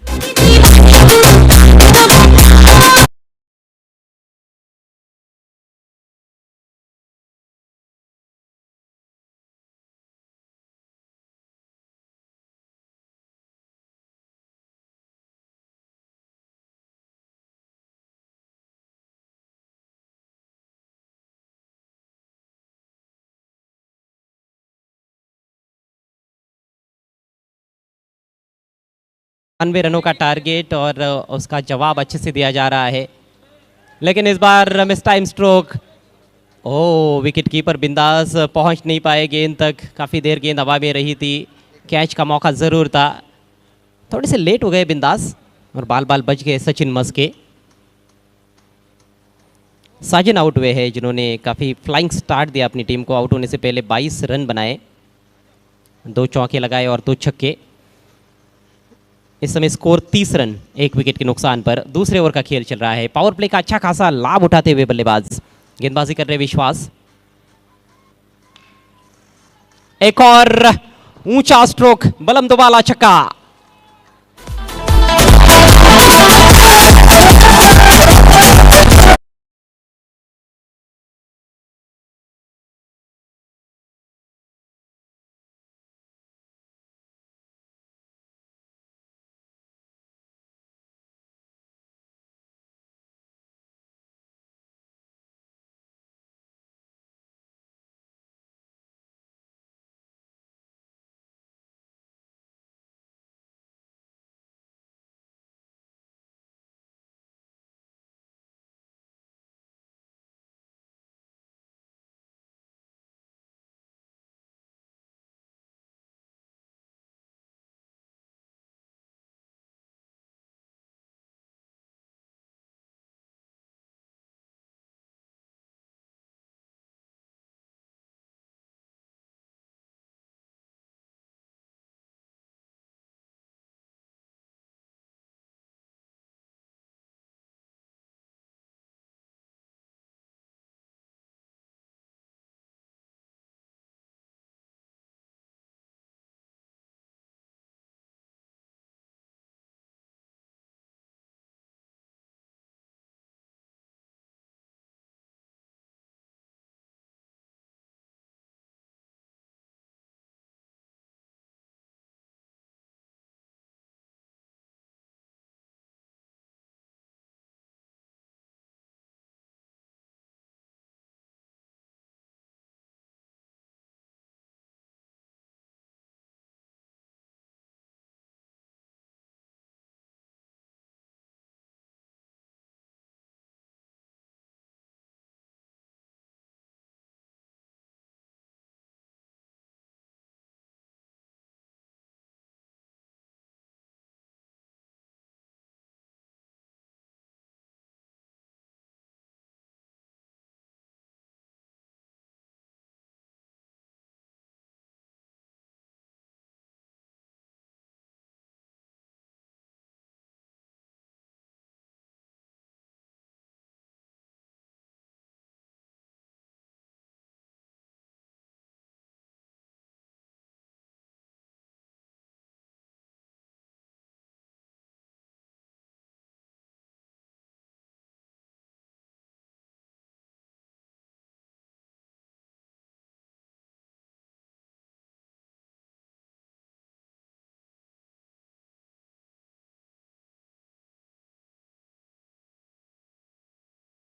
बानवे रनों का टारगेट और उसका जवाब अच्छे से दिया जा रहा है, लेकिन इस बार मिस टाइम स्ट्रोक। ओ, विकेट कीपर बिंदास पहुंच नहीं पाए गेंद तक, काफ़ी देर गेंद हवा में रही थी। कैच का मौका ज़रूर था, थोड़े से लेट हो गए बिंदास और बाल बाल बच गए सचिन मस्के। साजन आउट हुए हैं, जिन्होंने काफ़ी फ्लाइंग स्टार्ट दिया अपनी टीम को। आउट होने से पहले 22 रन बनाए, 2 चौके लगाए और 2 छक्के। इस समय स्कोर 30 रन, 1 विकेट के नुकसान पर। दूसरे ओवर का खेल चल रहा है। पावर प्ले का अच्छा खासा लाभ उठाते हुए बल्लेबाज गेंदबाजी कर रहे विश्वास। एक और ऊंचा स्ट्रोक, बलम दुबाला छक्का।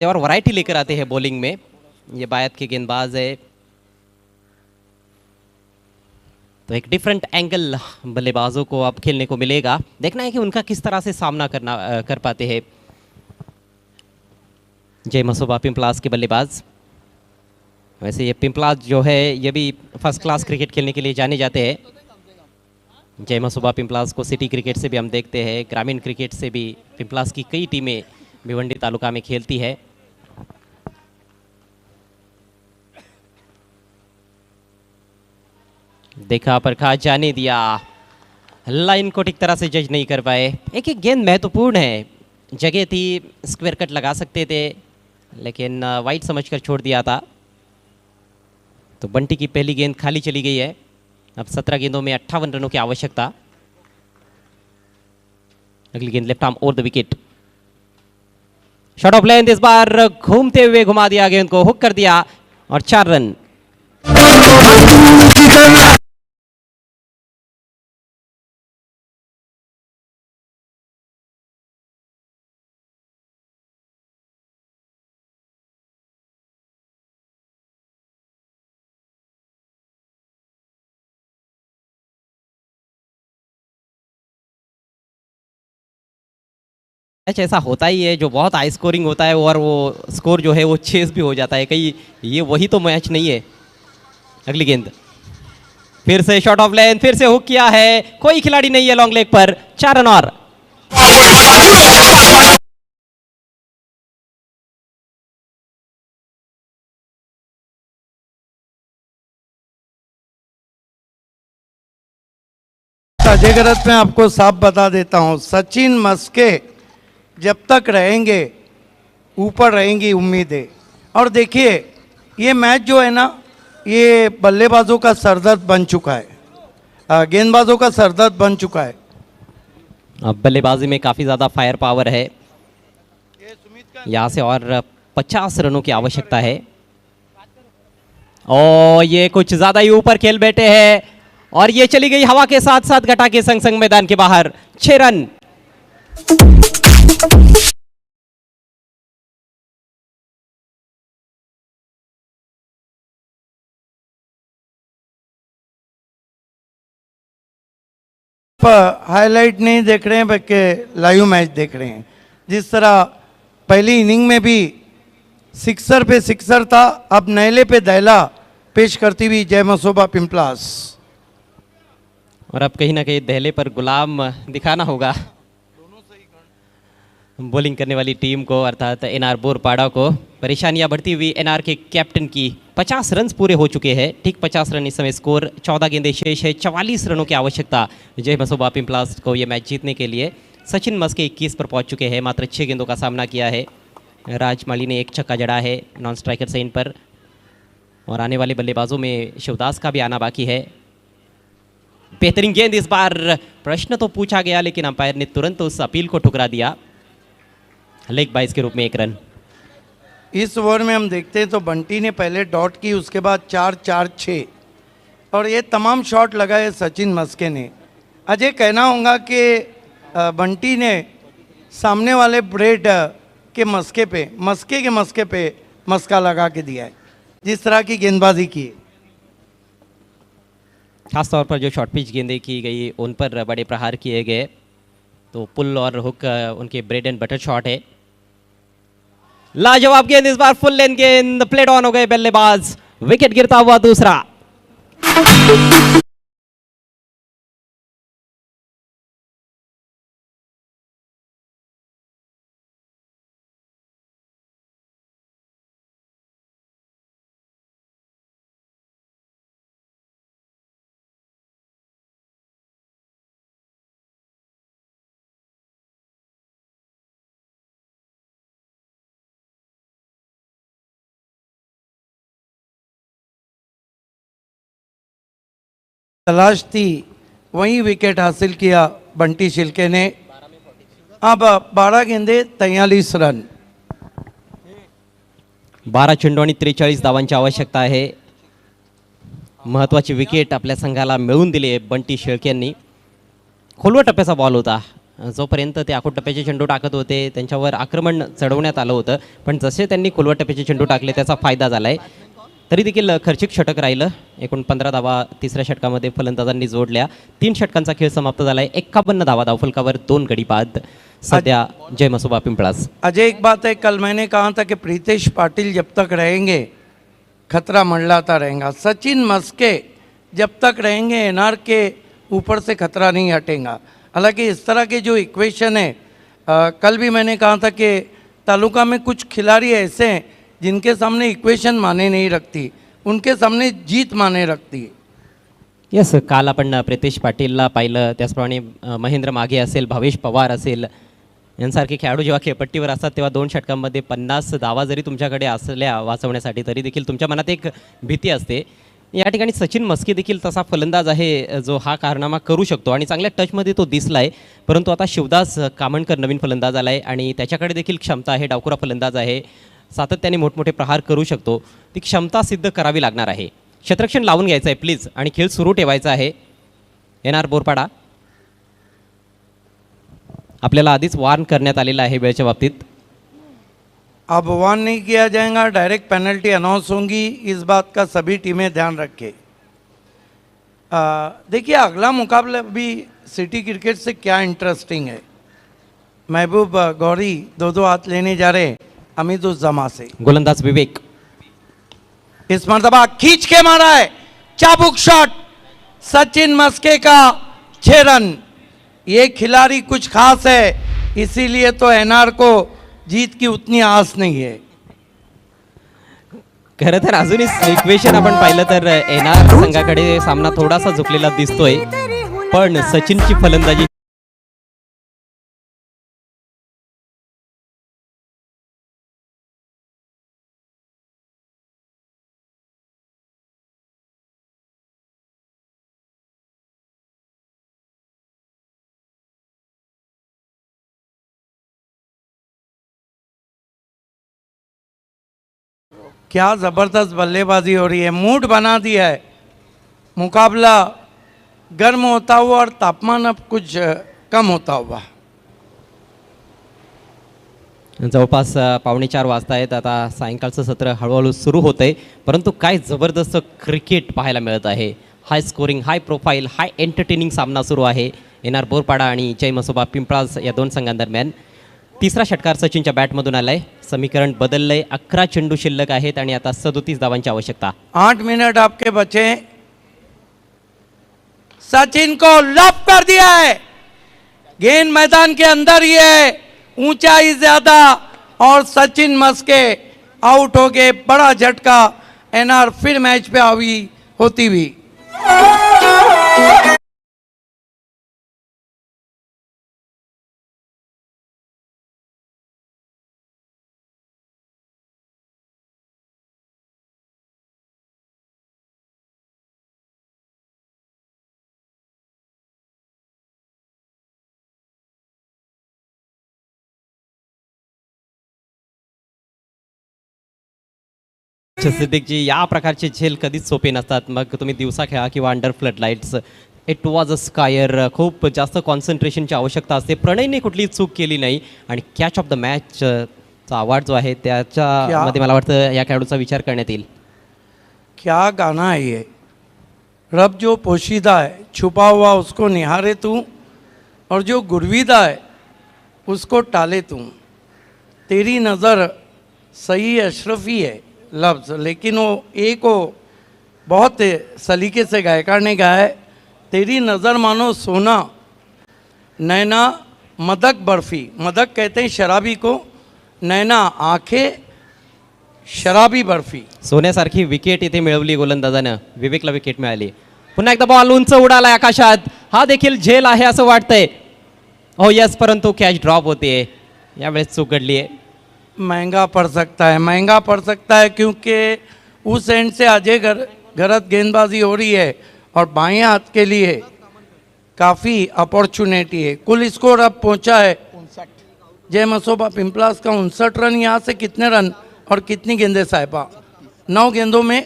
और वैरायटी लेकर आते हैं बॉलिंग में। ये बायत के गेंदबाज है, तो एक डिफरेंट एंगल बल्लेबाजों को अब खेलने को मिलेगा। देखना है कि उनका किस तरह से सामना कर पाते हैं जय मसोबा पिंपलास के बल्लेबाज। वैसे ये पिंपलास जो है ये भी फर्स्ट क्लास क्रिकेट खेलने के लिए जाने जाते हैं। जय मसोबा पिंपलास को सिटी क्रिकेट से भी हम देखते हैं, ग्रामीण क्रिकेट से भी पिंपलास की कई टीमें भिवंडी तालुका में खेलती है। देखा परखा, जाने दिया, लाइन को ठीक तरह से जज नहीं कर पाए। एक एक गेंद महत्वपूर्ण है, जगह थी स्क्वायर कट लगा सकते थे लेकिन वाइड समझकर छोड़ दिया था। तो बंटी की पहली गेंद खाली चली गई है। अब 17 गेंदों में 58 रनों की आवश्यकता। अगली गेंद left arm over the wicket, shot of length, इस बार घूमते हुए घुमा दिया, गेंद को हुक कर दिया और 4 रन। मैच ऐसा होता ही है जो बहुत हाई स्कोरिंग होता है और वो स्कोर जो है वो चेस भी हो जाता है कहीं, ये वही तो मैच नहीं है। अगली गेंद फिर से शॉट ऑफ लेंथ, फिर से हुक किया है, कोई खिलाड़ी नहीं है लॉन्ग लेग पर, 4 रन और। अजय गरत में आपको साफ बता देता हूं, सचिन मस्के जब तक रहेंगे ऊपर रहेंगी उम्मीदें। और देखिए ये मैच जो है ना, ये बल्लेबाजों का सरदर्द बन चुका है, गेंदबाजों का सरदर्द बन चुका है। अब बल्लेबाजी में काफ़ी ज़्यादा फायर पावर है, यहाँ से और 50 रनों की आवश्यकता है। और ये कुछ ज़्यादा ही ऊपर खेल बैठे हैं और ये चली गई हवा के साथ साथ घटा के संग संग मैदान के बाहर, 6 रन। हाईलाइट नहीं देख रहे हैं बल्कि लाइव मैच देख रहे हैं। जिस तरह पहली इनिंग में भी सिक्सर पे सिक्सर था, अब नैले पे दैला पेश करती हुई जय मसोबा पिंपलास। और अब कहीं ना कहीं दहले पर गुलाम दिखाना होगा बॉलिंग करने वाली टीम को, अर्थात एनआर बोरपाड़ा को। परेशानियां बढ़ती हुई एनआर के कैप्टन की। 50 रन पूरे हो चुके हैं, ठीक 50 रन इस समय स्कोर, 14 गेंदें शेष है, 44 रनों की आवश्यकता जय मसोबा पिंपलास को ये मैच जीतने के लिए। सचिन मस्के 21 पर पहुंच चुके हैं, मात्र 6 गेंदों का सामना किया है। राजमाली ने 1 छक्का जड़ा है नॉन स्ट्राइकर से इन पर। और आने वाले बल्लेबाजों में शिवदास का भी आना बाकी है। बेहतरीन गेंद इस बार, प्रश्न तो पूछा गया लेकिन अंपायर ने तुरंत उस अपील को ठुकरा दिया। लेग बाइस के रूप में 1 रन। इस ओवर में हम देखते हैं तो बंटी ने पहले डॉट की, उसके बाद 4-4-6 और ये तमाम शॉट लगाए सचिन मस्के ने। अजय कहना होगा कि बंटी ने सामने वाले ब्रेड के मस्के पे मस्का लगा के दिया है, जिस तरह की गेंदबाजी की। खासतौर पर जो शॉर्ट पिच गेंदें की गई उन पर बड़े प्रहार किए गए, तो पुल और हुक उनके ब्रेड एंड बटर शॉट है। लाजवाब गेंद इस बार, फुल लेंथ गेंद, प्लेड ऑन हो गए बल्लेबाज, विकेट गिरता हुआ दूसरा। तलाश थी, वहीं विकेट हासिल किया बंटी शिल्के ने। अब 12 गेंदे 43 रन। 12 चेंडू आणि 43 धावांची आवश्यकता आहे। महत्त्वाची विकेट आपल्या संघाला मिळवून दिली बंटी शेळके यांनी। खोलवर टप्प्याचा बॉल होता जोपर्यंत ते आखूड टप्प्याचे चेंडू टाकत होते त्यांच्यावर आक्रमण चढवण्यात आलं होतं, पण जसे त्यांनी खोलवर टप्प्याचे चेंडू टाकले त्याचा फायदा झाला आहे. तरी देखील खर्चिक षटक राहिलं. एकूण 15 धावा तिसऱ्या षटकामध्ये फलंदाजांनी जोडल्या. 3 षटकांचा खेळ समाप्त झाला आहे. 51 धावा धावफलकावर 2 गडी बाद. सध्या जय मसोबा पिंपळास. अजय, एक बात है, कल मैंने कहा था कि प्रीतेश पाटिल जब तक रहेंगे खतरा मंडलाता रहेगा. सचिन मस्के जब तक रहेंगे एनआर के ऊपर से खतरा नहीं हटेगा. हालांकि इस तरह के जो इक्वेशन है, कल भी मैंने कहा था कि तालुका में कुछ खिलाड़ी ऐसे हैं जिनके सामने इक्वेशन माने नहीं रखती, उनके सामने जीत माने रखती है. येस, काल आपण प्रितेश पाटीलला पाहिलं, त्याचप्रमाणे महेंद्र मागे असेल, भावेश पवार असेल, यांसारखे खेळाडू जेव्हा खेळपट्टीवर असतात तेव्हा 2 षटकांमध्ये 50 धावा जरी तुमच्याकडे असल्या वाचवण्यासाठी तरी देखील तुमच्या मनात एक भीती असते. या ठिकाणी सचिन मस्के देखील तसा फलंदाज आहे जो हा कारनामा करू शकतो आणि चांगल्या टचमध्ये तो दिसला आहे. परंतु आता शिवदास कामणकर नवीन फलंदाज आला आहे आणि त्याच्याकडे देखील क्षमता आहे. डावखुरा फलंदाज आहे, सातत्याने मोठमोठे प्रहार करू शकतो. ती क्षमता सिद्ध करावी लागणार आहे. क्षेत्ररक्षण लावून घ्यायचं आहे प्लीज आणि खेळ सुरू ठेवायचा आहे. एनआर बोरपाडा, आपल्याला आधीच वॉर्न करण्यात आलेला आहे वेळेच्या बाबतीत. अब वार्न नहीं किया जाएगा, डायरेक्ट पेनल्टी अनाउंस होंगी. इस बात का सभी टीमें ध्यान रखें. देखिए, अगला मुकाबला भी सिटी क्रिकेट से क्या इंटरेस्टिंग है. महबूब गौरी 2-2 हाथ लेने जा रहे हैं अमीदुज्जमा से. गोलंदाज विवेक, इस मर्तबा खींच के मारा है, चाबुक शॉट, सचिन मस्के का 6 रन. ये खिलाड़ी कुछ खास है, इसीलिए तो एनआर को जीत की उतनी आस नहीं है. खरं तर अजूनही इक्वेशन आपण पाहिलं तर एनआर संघाकडे सामना थोडासा झुकलेला दिसतोय, पण सचिनची फलंदाजी क्या ज़बरदस्त बल्लेबाजी हो रही है. मूड बना दिया है. मुकाबला गर्म होता हुआ और तापमान अब कुछ कम होता हुआ. जवळपास 3:45 वाजता आहेत. आता सायंकाळचं सत्र हळूहळू सुरू होतं आहे, परंतु काय जबरदस्त क्रिकेट पाहायला मिळत आहे. हाय स्कोरिंग, हाय प्रोफाईल, हाय एंटरटेनिंग सामना सुरू आहे एनआर बोरपाडा आणि जय मसोबा पिंपळास या 2 संघांदरम्यान. तिसरा षटकार सचिनच्या बॅटमधून आलाय. समीकरण बदललंय. 11 चेंडू शिल्लक आहेत आणि आता 37 धावांची आवश्यकता. 8 मिनट आपके बचे. सचिन को लॉक कर दिया है. गेंद मैदान के अंदर ही है, ऊंचाई ज्यादा, और सचिन मस्के आउट हो गए. बड़ा झटका. एनआर फिर मैच पे हावी होती हुई. सिद्दीकजी, या प्रकारचे झेल कधीच सोपे नसतात. मग तुम्ही दिवसा खेळा किंवा under flood lights. It was a square. खूप जास्त कॉन्सन्ट्रेशनची आवश्यकता असते. प्रणयने कुठली चूक केली नाही आणि कॅच ऑफ द मॅचचा अवॉर्ड जो आहे त्याच्यामध्ये मला वाटतं या खेळाडूचा विचार करण्यात येईल. क्या गाना है ये. रब जो पोशीदा है, छुपा हुआ उसको निहारे तू, और जो गुरविदा है उसको टाले तू. तेरी नज़र सही अशरफी है लफ्ज़, लेकिन वो एक को बहुत सलीके से गायकार ने गाया है. तेरी नज़र मानो सोना, नैना मदक बर्फ़ी. मदक कहते हैं शराबी को, नैना आंखें शराबी बर्फ़ी. सोन्यासारखी विकेट इथे मिळवली गोलंदाजानं. विवेकला विकेट मिळाली. पुन्हा एकदा बॉल उंच उडालाय आकाशात. हा देखील झेल आहे असं वाटतंय. हो यस, परंतु कॅच ड्रॉप होते. यावेळेस चूक घडली आहे. महंगा पड़ सकता है, महंगा पड़ सकता है, क्योंकि उस एंड से अजय गलत गेंदबाजी हो रही है और बाएं हाथ के लिए काफ़ी अपॉर्चुनिटी है. कुल स्कोर अब पहुंचा है जय मसोबा पिंपलास का 59 रन. यहाँ से कितने रन और कितनी गेंदें साहिबा? 9 गेंदों में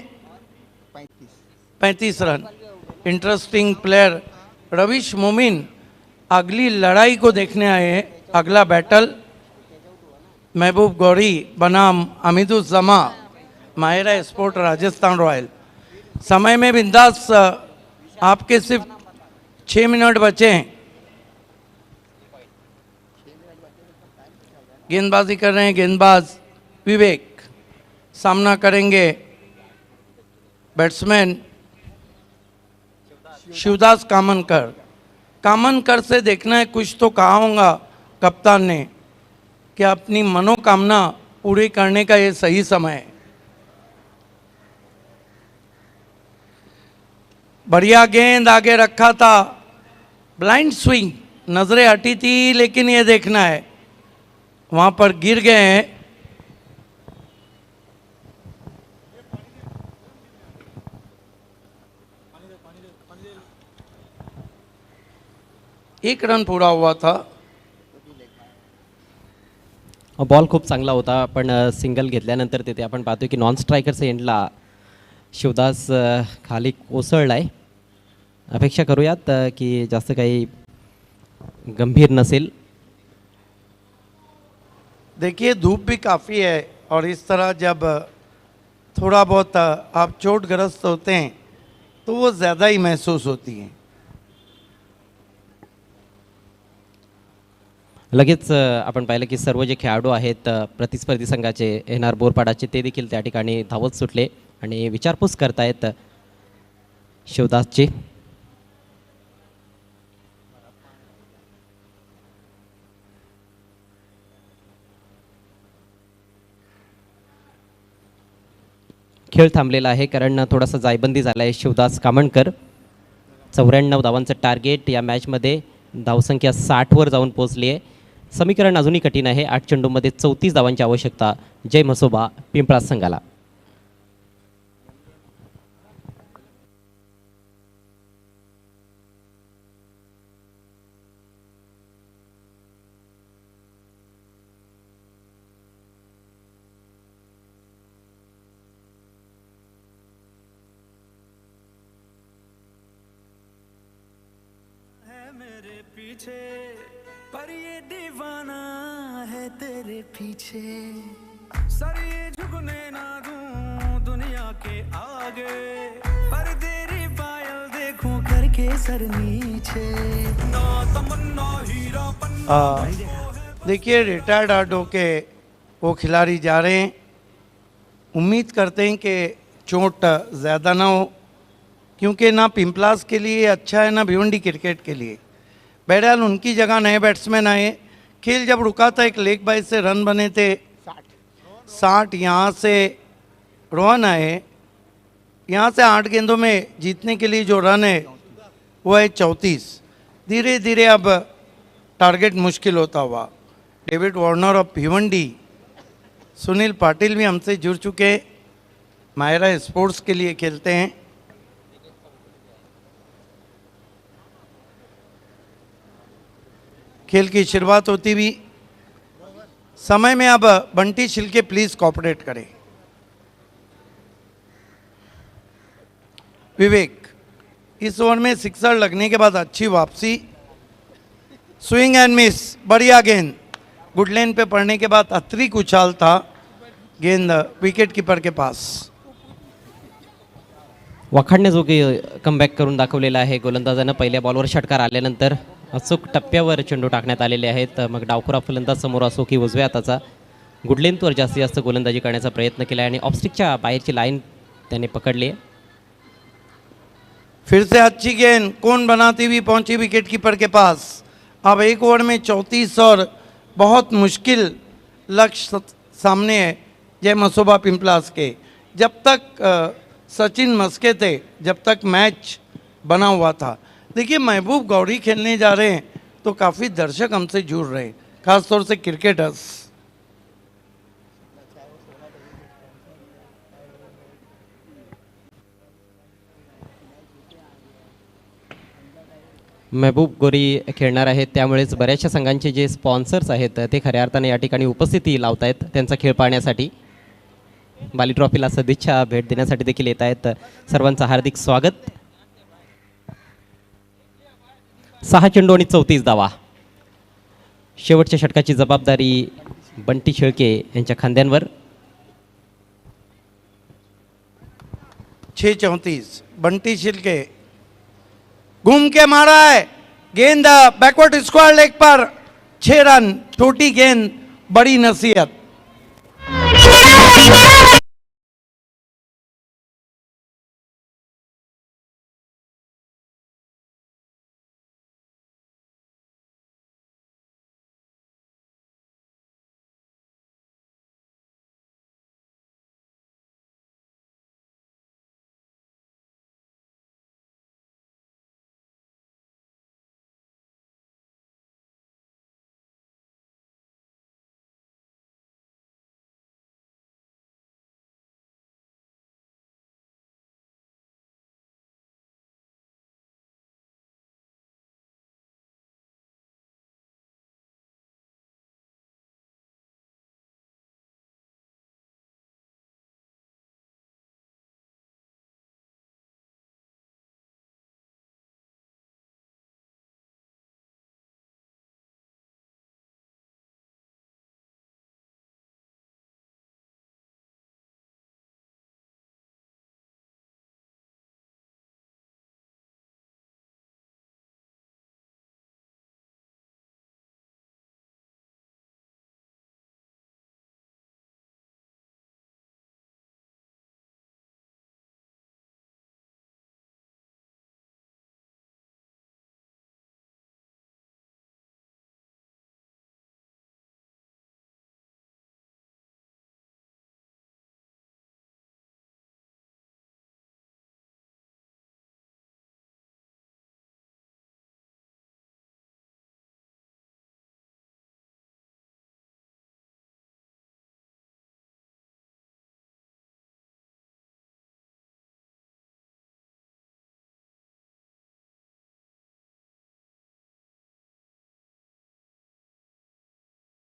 35 रन. इंटरेस्टिंग प्लेयर रविश मोमिन अगली लड़ाई को देखने आए हैं। अगला बैटल महबूब गौरी बनाम अमीदुज़्ज़मा माहिरा स्पोर्ट राजस्थान रॉयल। समय में बिंदास, आपके सिर्फ 6 मिनट बचे हैं। गेंदबाजी कर रहे हैं गेंदबाज विवेक, सामना करेंगे बैट्समैन शिवदास कामनकर। कामनकर से देखना है, कुछ तो कहा होगा कप्तान ने कि अपनी मनोकामना पूरी करने का ये सही समय है। बढ़िया गेंद आगे रखा था, ब्लाइंड स्विंग, नजरें हटी थी, लेकिन ये देखना है वहां पर गिर गए हैं। एक रन पूरा हुआ था। बॉल खूप चांगला होता, पण सिंगल घेतल्यानंतर तिथे आपण पाहतोय की नॉन स्ट्रायकरच्या एंडला शिवदास खाली कोसळलाय। अपेक्षा करूयात की जास्त काही गंभीर नसेल। देखिए धूप भी काफ़ी है और इस तरह जब थोड़ा बहुत आप चोटग्रस्त होते हैं तो वो ज़्यादा ही महसूस होती है। लगेच आपण पाहिलं की सर्व जे खेळाडू आहेत प्रतिस्पर्धी संघाचे एनआर बोरपाडाचे ते देखील त्या ठिकाणी धावत सुटले आणि विचारपूस करतायत शिवदासची। खेळ थांबलेला आहे कारण थोडासा जायबंदी झाला आहे। शिवदास कामणकर 94 धावांचं टार्गेट या मॅचमध्ये, धावसंख्या 60 वर जाऊन पोहोचली आहे। समीकरण अजूनही कठीण आहे। 8 चेंडूमध्ये 34 धावांची आवश्यकता जय म्हसोबा पिंपळा संघाला। मेरे पीछे पर ये दीवाना है तेरे पीछे, सर ये झुकने ना दूं दुनिया के आगे, पर तेरी पायल देखूं करके सर नीचे, ना तमन्ना हीरा पन्ना। देखिए रिटायर्ड आर्डो के वो खिलाड़ी जा रहे हैं। उम्मीद करते हैं कि चोट ज़्यादा ना हो, क्योंकि ना पिंपलास के लिए अच्छा है ना भिवंडी क्रिकेट के लिए। बहरहाल उनकी जगह नए बैट्समैन आए। खेल जब रुका था एक लेग बाय से रन बने थे 60, यहाँ से रोहन आए, यहाँ से 8 गेंदों में जीतने के लिए जो रन है वो है 34। धीरे धीरे अब टारगेट मुश्किल होता हुआ। David Warner of Bhiwandi, Sunil Patil भी हमसे जुड़ चुके हैं, माहिरा स्पोर्ट्स के लिए खेलते हैं। खेल की शुरुआत होती भी समय में अब बंटी छिलके प्लीज कोऑपरेट करें। विवेक, इस ओवर में सिक्सर लगने के बाद अच्छी वापसी, स्विंग एंड मिस, बढ़िया गेंद, गुड लेन पे पड़ने के बाद अतिरिक्त उछाल था, गेंद विकेट कीपर के पास। वाखाडने जो की कमबॅक करून दाखवलेला आहे गोलंदाजानं। पहिल्या बॉलवर षटकार आल्यानंतर अचूक टप्प्यावर चेंडू टाकण्यात आलेले आहेत। मग डावखुरा फलंदाज समोर असो की उजव्या हाताचा, गुडलेंथवर जास्तीत जास्त गोलंदाजी करण्याचा प्रयत्न केला आणि ऑफस्टिकच्या बाहेरची लाईन त्याने पकडली आहे। फिर से अच्छी गेंद कौन बनाती हुई पहुंची विकेट कीपर के पास। अब एक ओवर में 34 और बहुत मुश्किल लक्ष्य सामने है जय मसोबा पिंपलास के। जब तक सचिन मस्के थे, जब तक मैच बना हुआ था। देखिए महबूब गौरी खेलने जा रहे हैं तो काफ़ी दर्शक हमसे जुड़ रहे हैं, खासतौर से क्रिकेटर्स। महबूब गोरी खेळणार आहेत, त्यामुळेच बऱ्याचशा संघांचे जे स्पॉन्सर्स आहेत ते खऱ्या अर्थाने या ठिकाणी उपस्थिती लावत आहेत त्यांचा खेळ पाहण्यासाठी। बाली ट्रॉफीला सदिच्छा भेट देण्यासाठी देखील येत आहेत। सर्वांचं हार्दिक स्वागत। 6 चेंडू आणि 34 धावा. शेवटच्या षटकाची जबाबदारी बंटी शेळके यांच्या खांद्यांवर. 6-34 बंटी छिलके घूम के मारा है, गेंद बैकवर्ड स्क्वायर लेग पर, 6 रन. छोटी गेंद बड़ी नसीहत.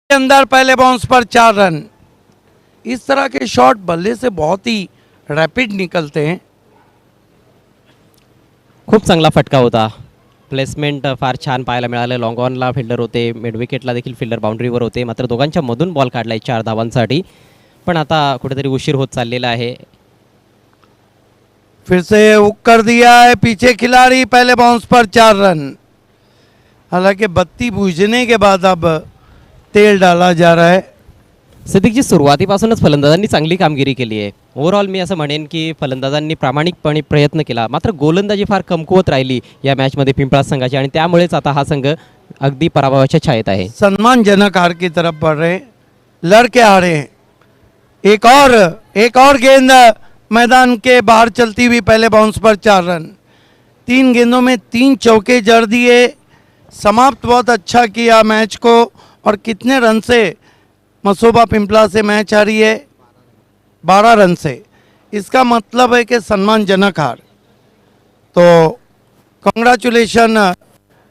अंदर पहले बाउंस पर 4 रन. इस तरह के शॉट बल्ले से बहुत ही रैपिड निकलते हैं. खूप चांगला फटका होता. प्लेसमेंट फार छान पाहायला मिळालं. लॉंग ऑनला फिल्डर होते, मिड विकेटला देखील फिल्डर बाउंड्रीवर होते. मात्र दोघांच्या मधून बॉल काढलाय 4 धावांसाठी. पण आता कुठेतरी उशीर होत चाललेला आहे. फिर से हुक कर दिया है पीछे खिलाड़ी, पहले बाउंस पर 4 रन. हालांकि बत्ती बुझने के बाद अब तेल डाला जा रहा है. सिद्दीकजी, सुरुवातीपासूनच फलंदाजांनी चांगली कामगिरी केली आहे. ओव्हरऑल मी असं म्हणेन की फलंदाजांनी प्रामाणिकपणे प्रयत्न केला. मात्र गोलंदाजी फार कमकुवत राहिली या मॅचमध्ये पिंपळा संघाची, आणि त्यामुळेच आता हा संघ अगदी पराभवाच्या छायेत आहे. सम्मानजनक हार की तरफ बढ़ रहे, लड़के आ रहे हैं. एक और गेंद मैदान के बाहर चलती हुई, पहले बाउंस पर 4 रन. 3 गेंदों में 3 चौके जड़ दिए. समाप्त बहुत अच्छा किया मैच को. और कितने रन से मसोबा पिंपला से मैच हारी है? 12 रन से. इसका मतलब है कि सम्मानजनक हार. तो congratulation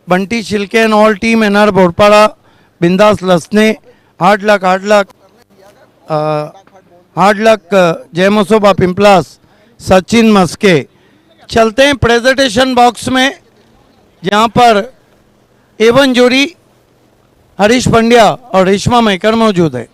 Bunty Shilke and all team NR Borpada, Bindas Lasne, hard luck जय मसोबा पिंपलास, सचिन मस्के. चलते हैं प्रेजेंटेशन बॉक्स में, जहाँ पर एवन जोड़ी हरीश पंड्या और रेशमा मेकर मौजूद है.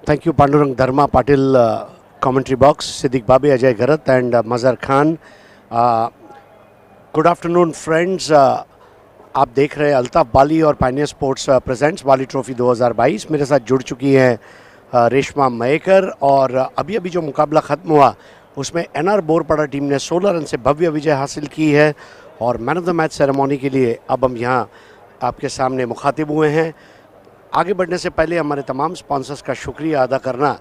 Thank you, Pandurang Dharma Patil, commentary box, Siddiq Babi, Ajay Garat and Mazhar Khan. Good afternoon, friends. आप देख रहे हैं अल्ताफ बाली और पायनियर स्पोर्ट्स प्रेजेंट्स बाली ट्रॉफी 2022. मेरे साथ जुड़ चुकी हैं रेशमा मयेकर, और अभी अभी जो मुकाबला ख़त्म हुआ उसमें एनआर बोरपाड़ा टीम ने 16 रन से भव्य विजय हासिल की है. और man of the match ceremony के लिए अब हम यहाँ आपके सामने मुखातिब हुए हैं. आगे बढ़ने से पहले हमारे तमाम स्पॉन्सर्स का शुक्रिया अदा करना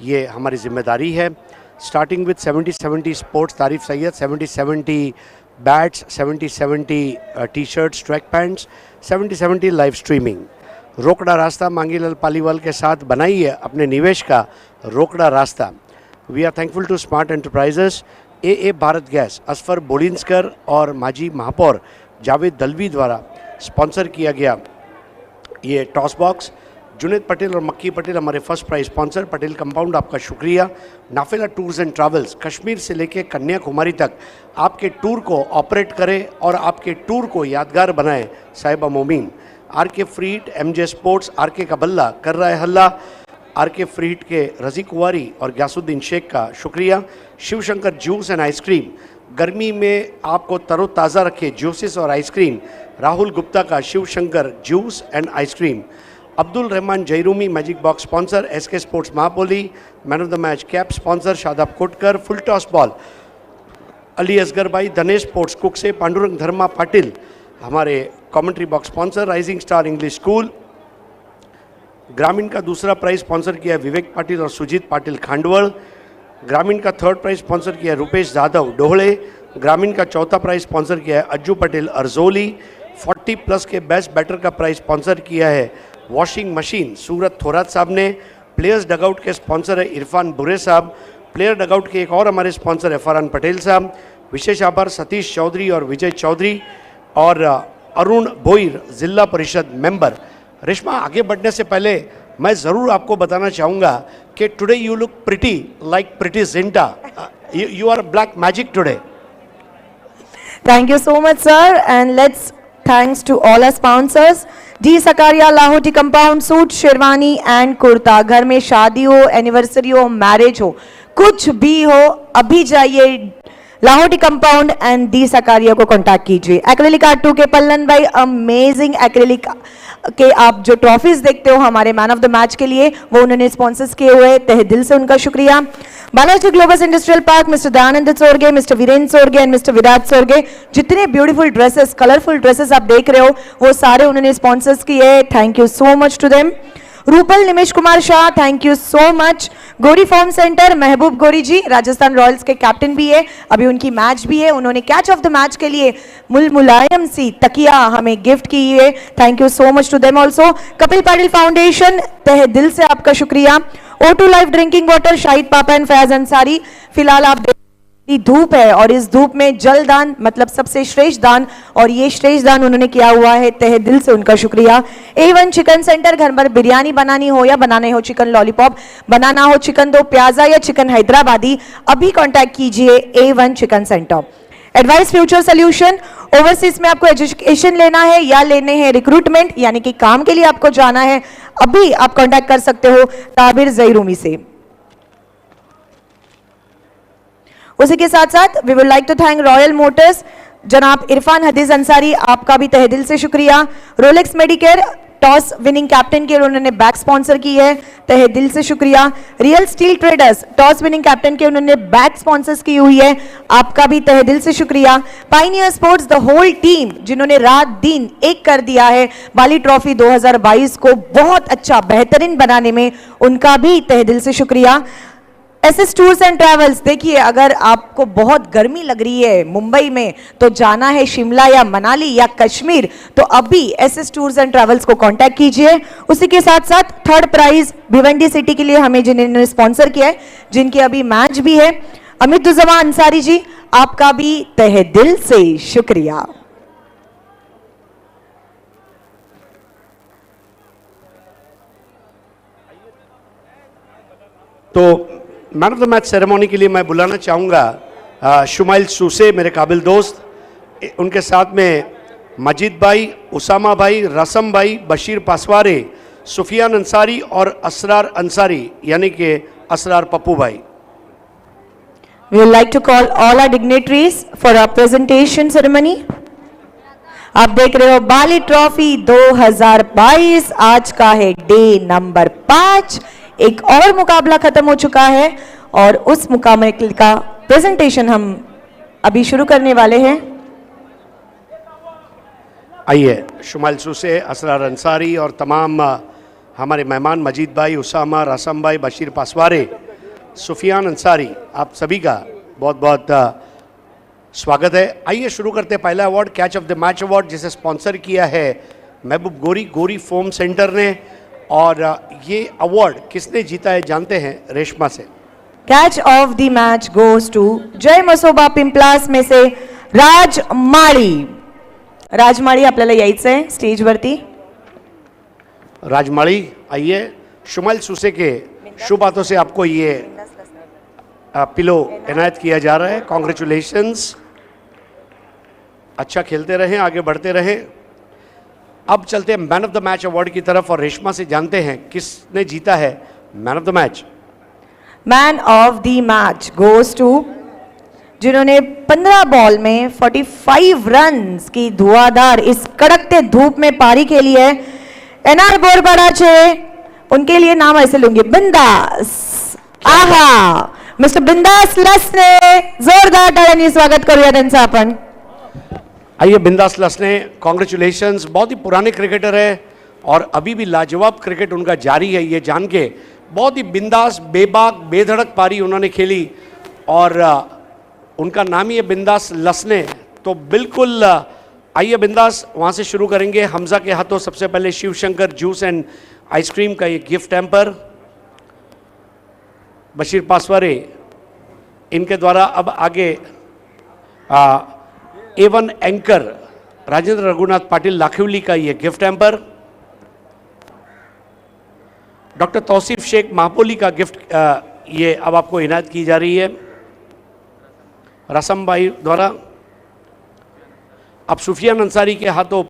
ये हमारी जिम्मेदारी है। स्टार्टिंग विद 70-70 स्पोर्ट्स तारीफ Syed, 70-70 bats, 70-70 T shirts, track pants, 70-70 live streaming. रोकड़ा रास्ता मांगीलाल पालीवाल के साथ बनाइए अपने निवेश का रोकड़ा रास्ता। We are thankful to smart enterprises, A Bharat gas, Asfar Bolinskar और माजी महापौर जावेद दलवी द्वारा स्पॉन्सर किया गया ये टॉस बॉक्स। जुनेद पटेल और मक्की पटेल हमारे first prize sponsor. Patel compound आपका शुक्रिया। Nafila tours and travels Kashmir से लेकर कन्याकुमारी तक आपके टूर को ऑपरेट करे और आपके टूर को यादगार बनाए साहिबा मोमीन। आर के फ्रीट, एमजे स्पोर्ट्स, आर के कबल्ला कर रहा है हल्ला। आर के फ्रीट के रजी कुवारी और ग्यासुद्दीन शेख का शुक्रिया। शिवशंकर जूस एंड आइसक्रीम, गर्मी में आपको तरोताज़ा रखे जूसेस और आइसक्रीम, राहुल गुप्ता का Shivshankar juice and ice cream. Abdul Rahman Jairumi magic box sponsor. SK sports Mahapoli man of the match cap sponsor Shadab Kotkar. Full toss ball Ali Asgar भाई, धनेश स्पोर्ट्स कुक से पांडुरंग धर्मा पाटिल हमारे commentary box sponsor. Rising star English school. ग्रामीण का दूसरा प्राइज स्पॉन्सर किया है विवेक पाटिल और सुजीत पाटिल खांडवल। ग्रामीण का थर्ड प्राइज स्पॉन्सर किया है रुपेश जाधव डोहले। ग्रामीण का चौथा प्राइज स्पॉन्सर किया है अज्जू पटेल अर्जोली। 40+ के बेस्ट बैटर का प्राइज स्पॉन्सर किया है वॉशिंग मशीन सूरत थोरात साहब ने। प्लेयर्स डगआउट के स्पॉन्सर है इरफान बुरे साहब। प्लेयर डगआउट के एक और हमारे स्पॉन्सर है फरहान पटेल साहब। विशेष आभार सतीश चौधरी और विजय चौधरी और अरुण बोईर जिला परिषद मेंबर। रेशमा, आगे बढ़ने से पहले मैं ज़रूर आपको बताना चाहूँगा कि today you look pretty like Preity Zinta. You are black magic today. Thank you so much, sir. And let's thanks to all our sponsors. D Sakaria Lahoti compound, suit, sherwani and kurta. घर में शादी हो, एनिवर्सरी हो, मैरिज हो, कुछ भी हो, अभी जाइए Lahoti compound and the Sakariya को कांटेक्ट कीजिए। एक्रेलिक आर्ट 2 के पल्लन भाई, अमेजिंग एक्रेलिक के आप जो ट्रॉफीज देखते हो हमारे मैन ऑफ द मैच के लिए, वो उन्होंने स्पॉन्सर्स किए हुए, तहे दिल से उनका शुक्रिया। Balaji Globus industrial park, mister Dayanand Sorge, mister Virendra Sorge and mister Virat Sorge. जितने ब्यूटीफुल ड्रेसेस, कलरफुल ड्रेसेस आप देख रहे हो वो सारे उन्होंने स्पॉन्सर्स किए। Thank you so much to them. Rupal Nimesh Kumar Shah, thank you so much. Gori form centre, Mehboob Gori ji Rajasthan royals के कैप्टन भी है, अभी उनकी मैच भी है, उन्होंने कैच ऑफ द मैच के लिए मुलायम सी तकिया हमें गिफ्ट की है। Thank you so much to them also. Kapil Patil foundation, तहे दिल से आपका शुक्रिया। O2 life drinking water, Shahid पापा एंड फैज अंसारी। फिलहाल आप धूप है और इस धूप में जल दान मतलब सबसे श्रेष्ठ दान, और ये श्रेष्ठ दान उन्होंने किया हुआ है, तहे दिल से उनका शुक्रिया। A1 चिकन सेंटर, घर पर बिरयानी बनानी हो या बनाने हो चिकन लॉलीपॉप, बनाना हो चिकन दो प्याजा या चिकन हैदराबादी, अभी कांटेक्ट कीजिए A1 chicken centre. Advice future solution, overseas में आपको एजुकेशन लेना है या लेने हैं रिक्रूटमेंट यानी कि काम के लिए आपको जाना है, अभी आप कांटेक्ट कर सकते हो ताबिर जयरूमी से। उसी के साथ साथ we would like to thank royal motors, जनाब इरफान हदीज अंसारी, आपका भी तहे दिल से शुक्रिया। Rolex Medicare, toss winning captain के उन्होंने बैक स्पॉन्सर की है, तहे दिल से शुक्रिया। Real steel traders, toss winning captain के उन्होंने बैक स्पॉन्सर्स की हुई है, आपका भी तहे दिल से शुक्रिया। Pioneer sports, the whole team जिन्होंने रात दिन एक कर दिया है बाली ट्रॉफी 2022 को बहुत अच्छा बेहतरीन बनाने में, उनका भी तहे दिल से शुक्रिया। SS टूर्स एंड ट्रैवल्स, देखिए अगर आपको बहुत गर्मी लग रही है मुंबई में तो जाना है शिमला या मनाली या कश्मीर, तो अभी SS टूर्स एंड ट्रैवल्स को कांटेक्ट कीजिए। उसी के साथ साथ थर्ड प्राइज भिवंडी सिटी के लिए हमें जिन्होंने स्पॉन्सर किया है, जिनके अभी मैच भी है, अमितुज़्ज़मा अंसारी जी, आपका भी तहे दिल से शुक्रिया। तो man of the match ceremony के लिए मैं बुलाना चाहूँगा शुमाइल सूसे, मेरे काबिल दोस्त, उनके साथ में मजीद भाई, उसामा भाई, रसम भाई, बशीर पासवारे, सुफियान अंसारी और असरार अंसारी यानी कि असरार पप्पू भाई। We would like to call all our dignitaries for our presentation ceremony. आप देख रहे हो बाली ट्रॉफी 2022, आज का है डे नंबर 5। एक और मुकाबला खत्म हो चुका है और उस मुकाबले का प्रेजेंटेशन हम अभी शुरू करने वाले हैं। आइए शुमाइल सूसे, असरार अंसारी और तमाम हमारे मेहमान मजीद भाई, उसामा, रासम भाई, बशीर पासवारे, सुफियान अंसारी, आप सभी का बहुत बहुत स्वागत है। आइए शुरू करते हैं पहला award, catch of the match award, जिसे स्पॉन्सर किया है महबूब गोरी फोम सेंटर ने। और ये अवार्ड किसने जीता है जानते हैं रेशमा से। Catch of the match goes to Jai Masoba Pimplas में से राजमाळी। राजमाळी आपल्याला यायचंय स्टेजवरती। राजमाड़ी आइए। शुमाइल सूसे के शुभ हाथों से आपको ये पिलो इनायत किया जा रहा है। कॉन्ग्रेचुलेशंस, अच्छा खेलते रहें, आगे बढ़ते रहें। अब चलते हैं man of the match award की तरफ और रेशमा से जानते हैं किसने जीता है man of the match. Man of the match goes to जिन्होंने 15 बॉल में 45 रन्स की धुआंधार इस कड़कते धूप में पारी खेली है। एनआर बोरपाड़ा छे, उनके लिए नाम ऐसे लूंगी, बिंदास। आहा, मिस्टर बिंदास लसने, जोरदार टाळ्यांनी स्वागत करूया त्यांचं आपण। आइए बिंदास लसने, कॉन्ग्रेचुलेशंस। बहुत ही पुराने क्रिकेटर है और अभी भी लाजवाब क्रिकेट उनका जारी है, ये जान के बहुत ही बिंदास, बेबाक, बेधड़क पारी उन्होंने खेली और उनका नाम ही है बिंदास लसने। तो बिल्कुल आइए बिंदास, वहाँ से शुरू करेंगे। हमजा के हाथों सबसे पहले Shiv Shankar juice and ice cream का ये गिफ्ट हैम्पर, बशीर पासवारे इनके द्वारा अब आगे A1 एंकर राजेंद्र रघुनाथ पाटिल लाखिवली का ये gift hamper, doctor Tausif Shaikh Mahapoli का गिफ्ट ये अब आपको इनायत की जा रही है रसम भाई द्वारा। अब सुफियान अंसारी के हाथों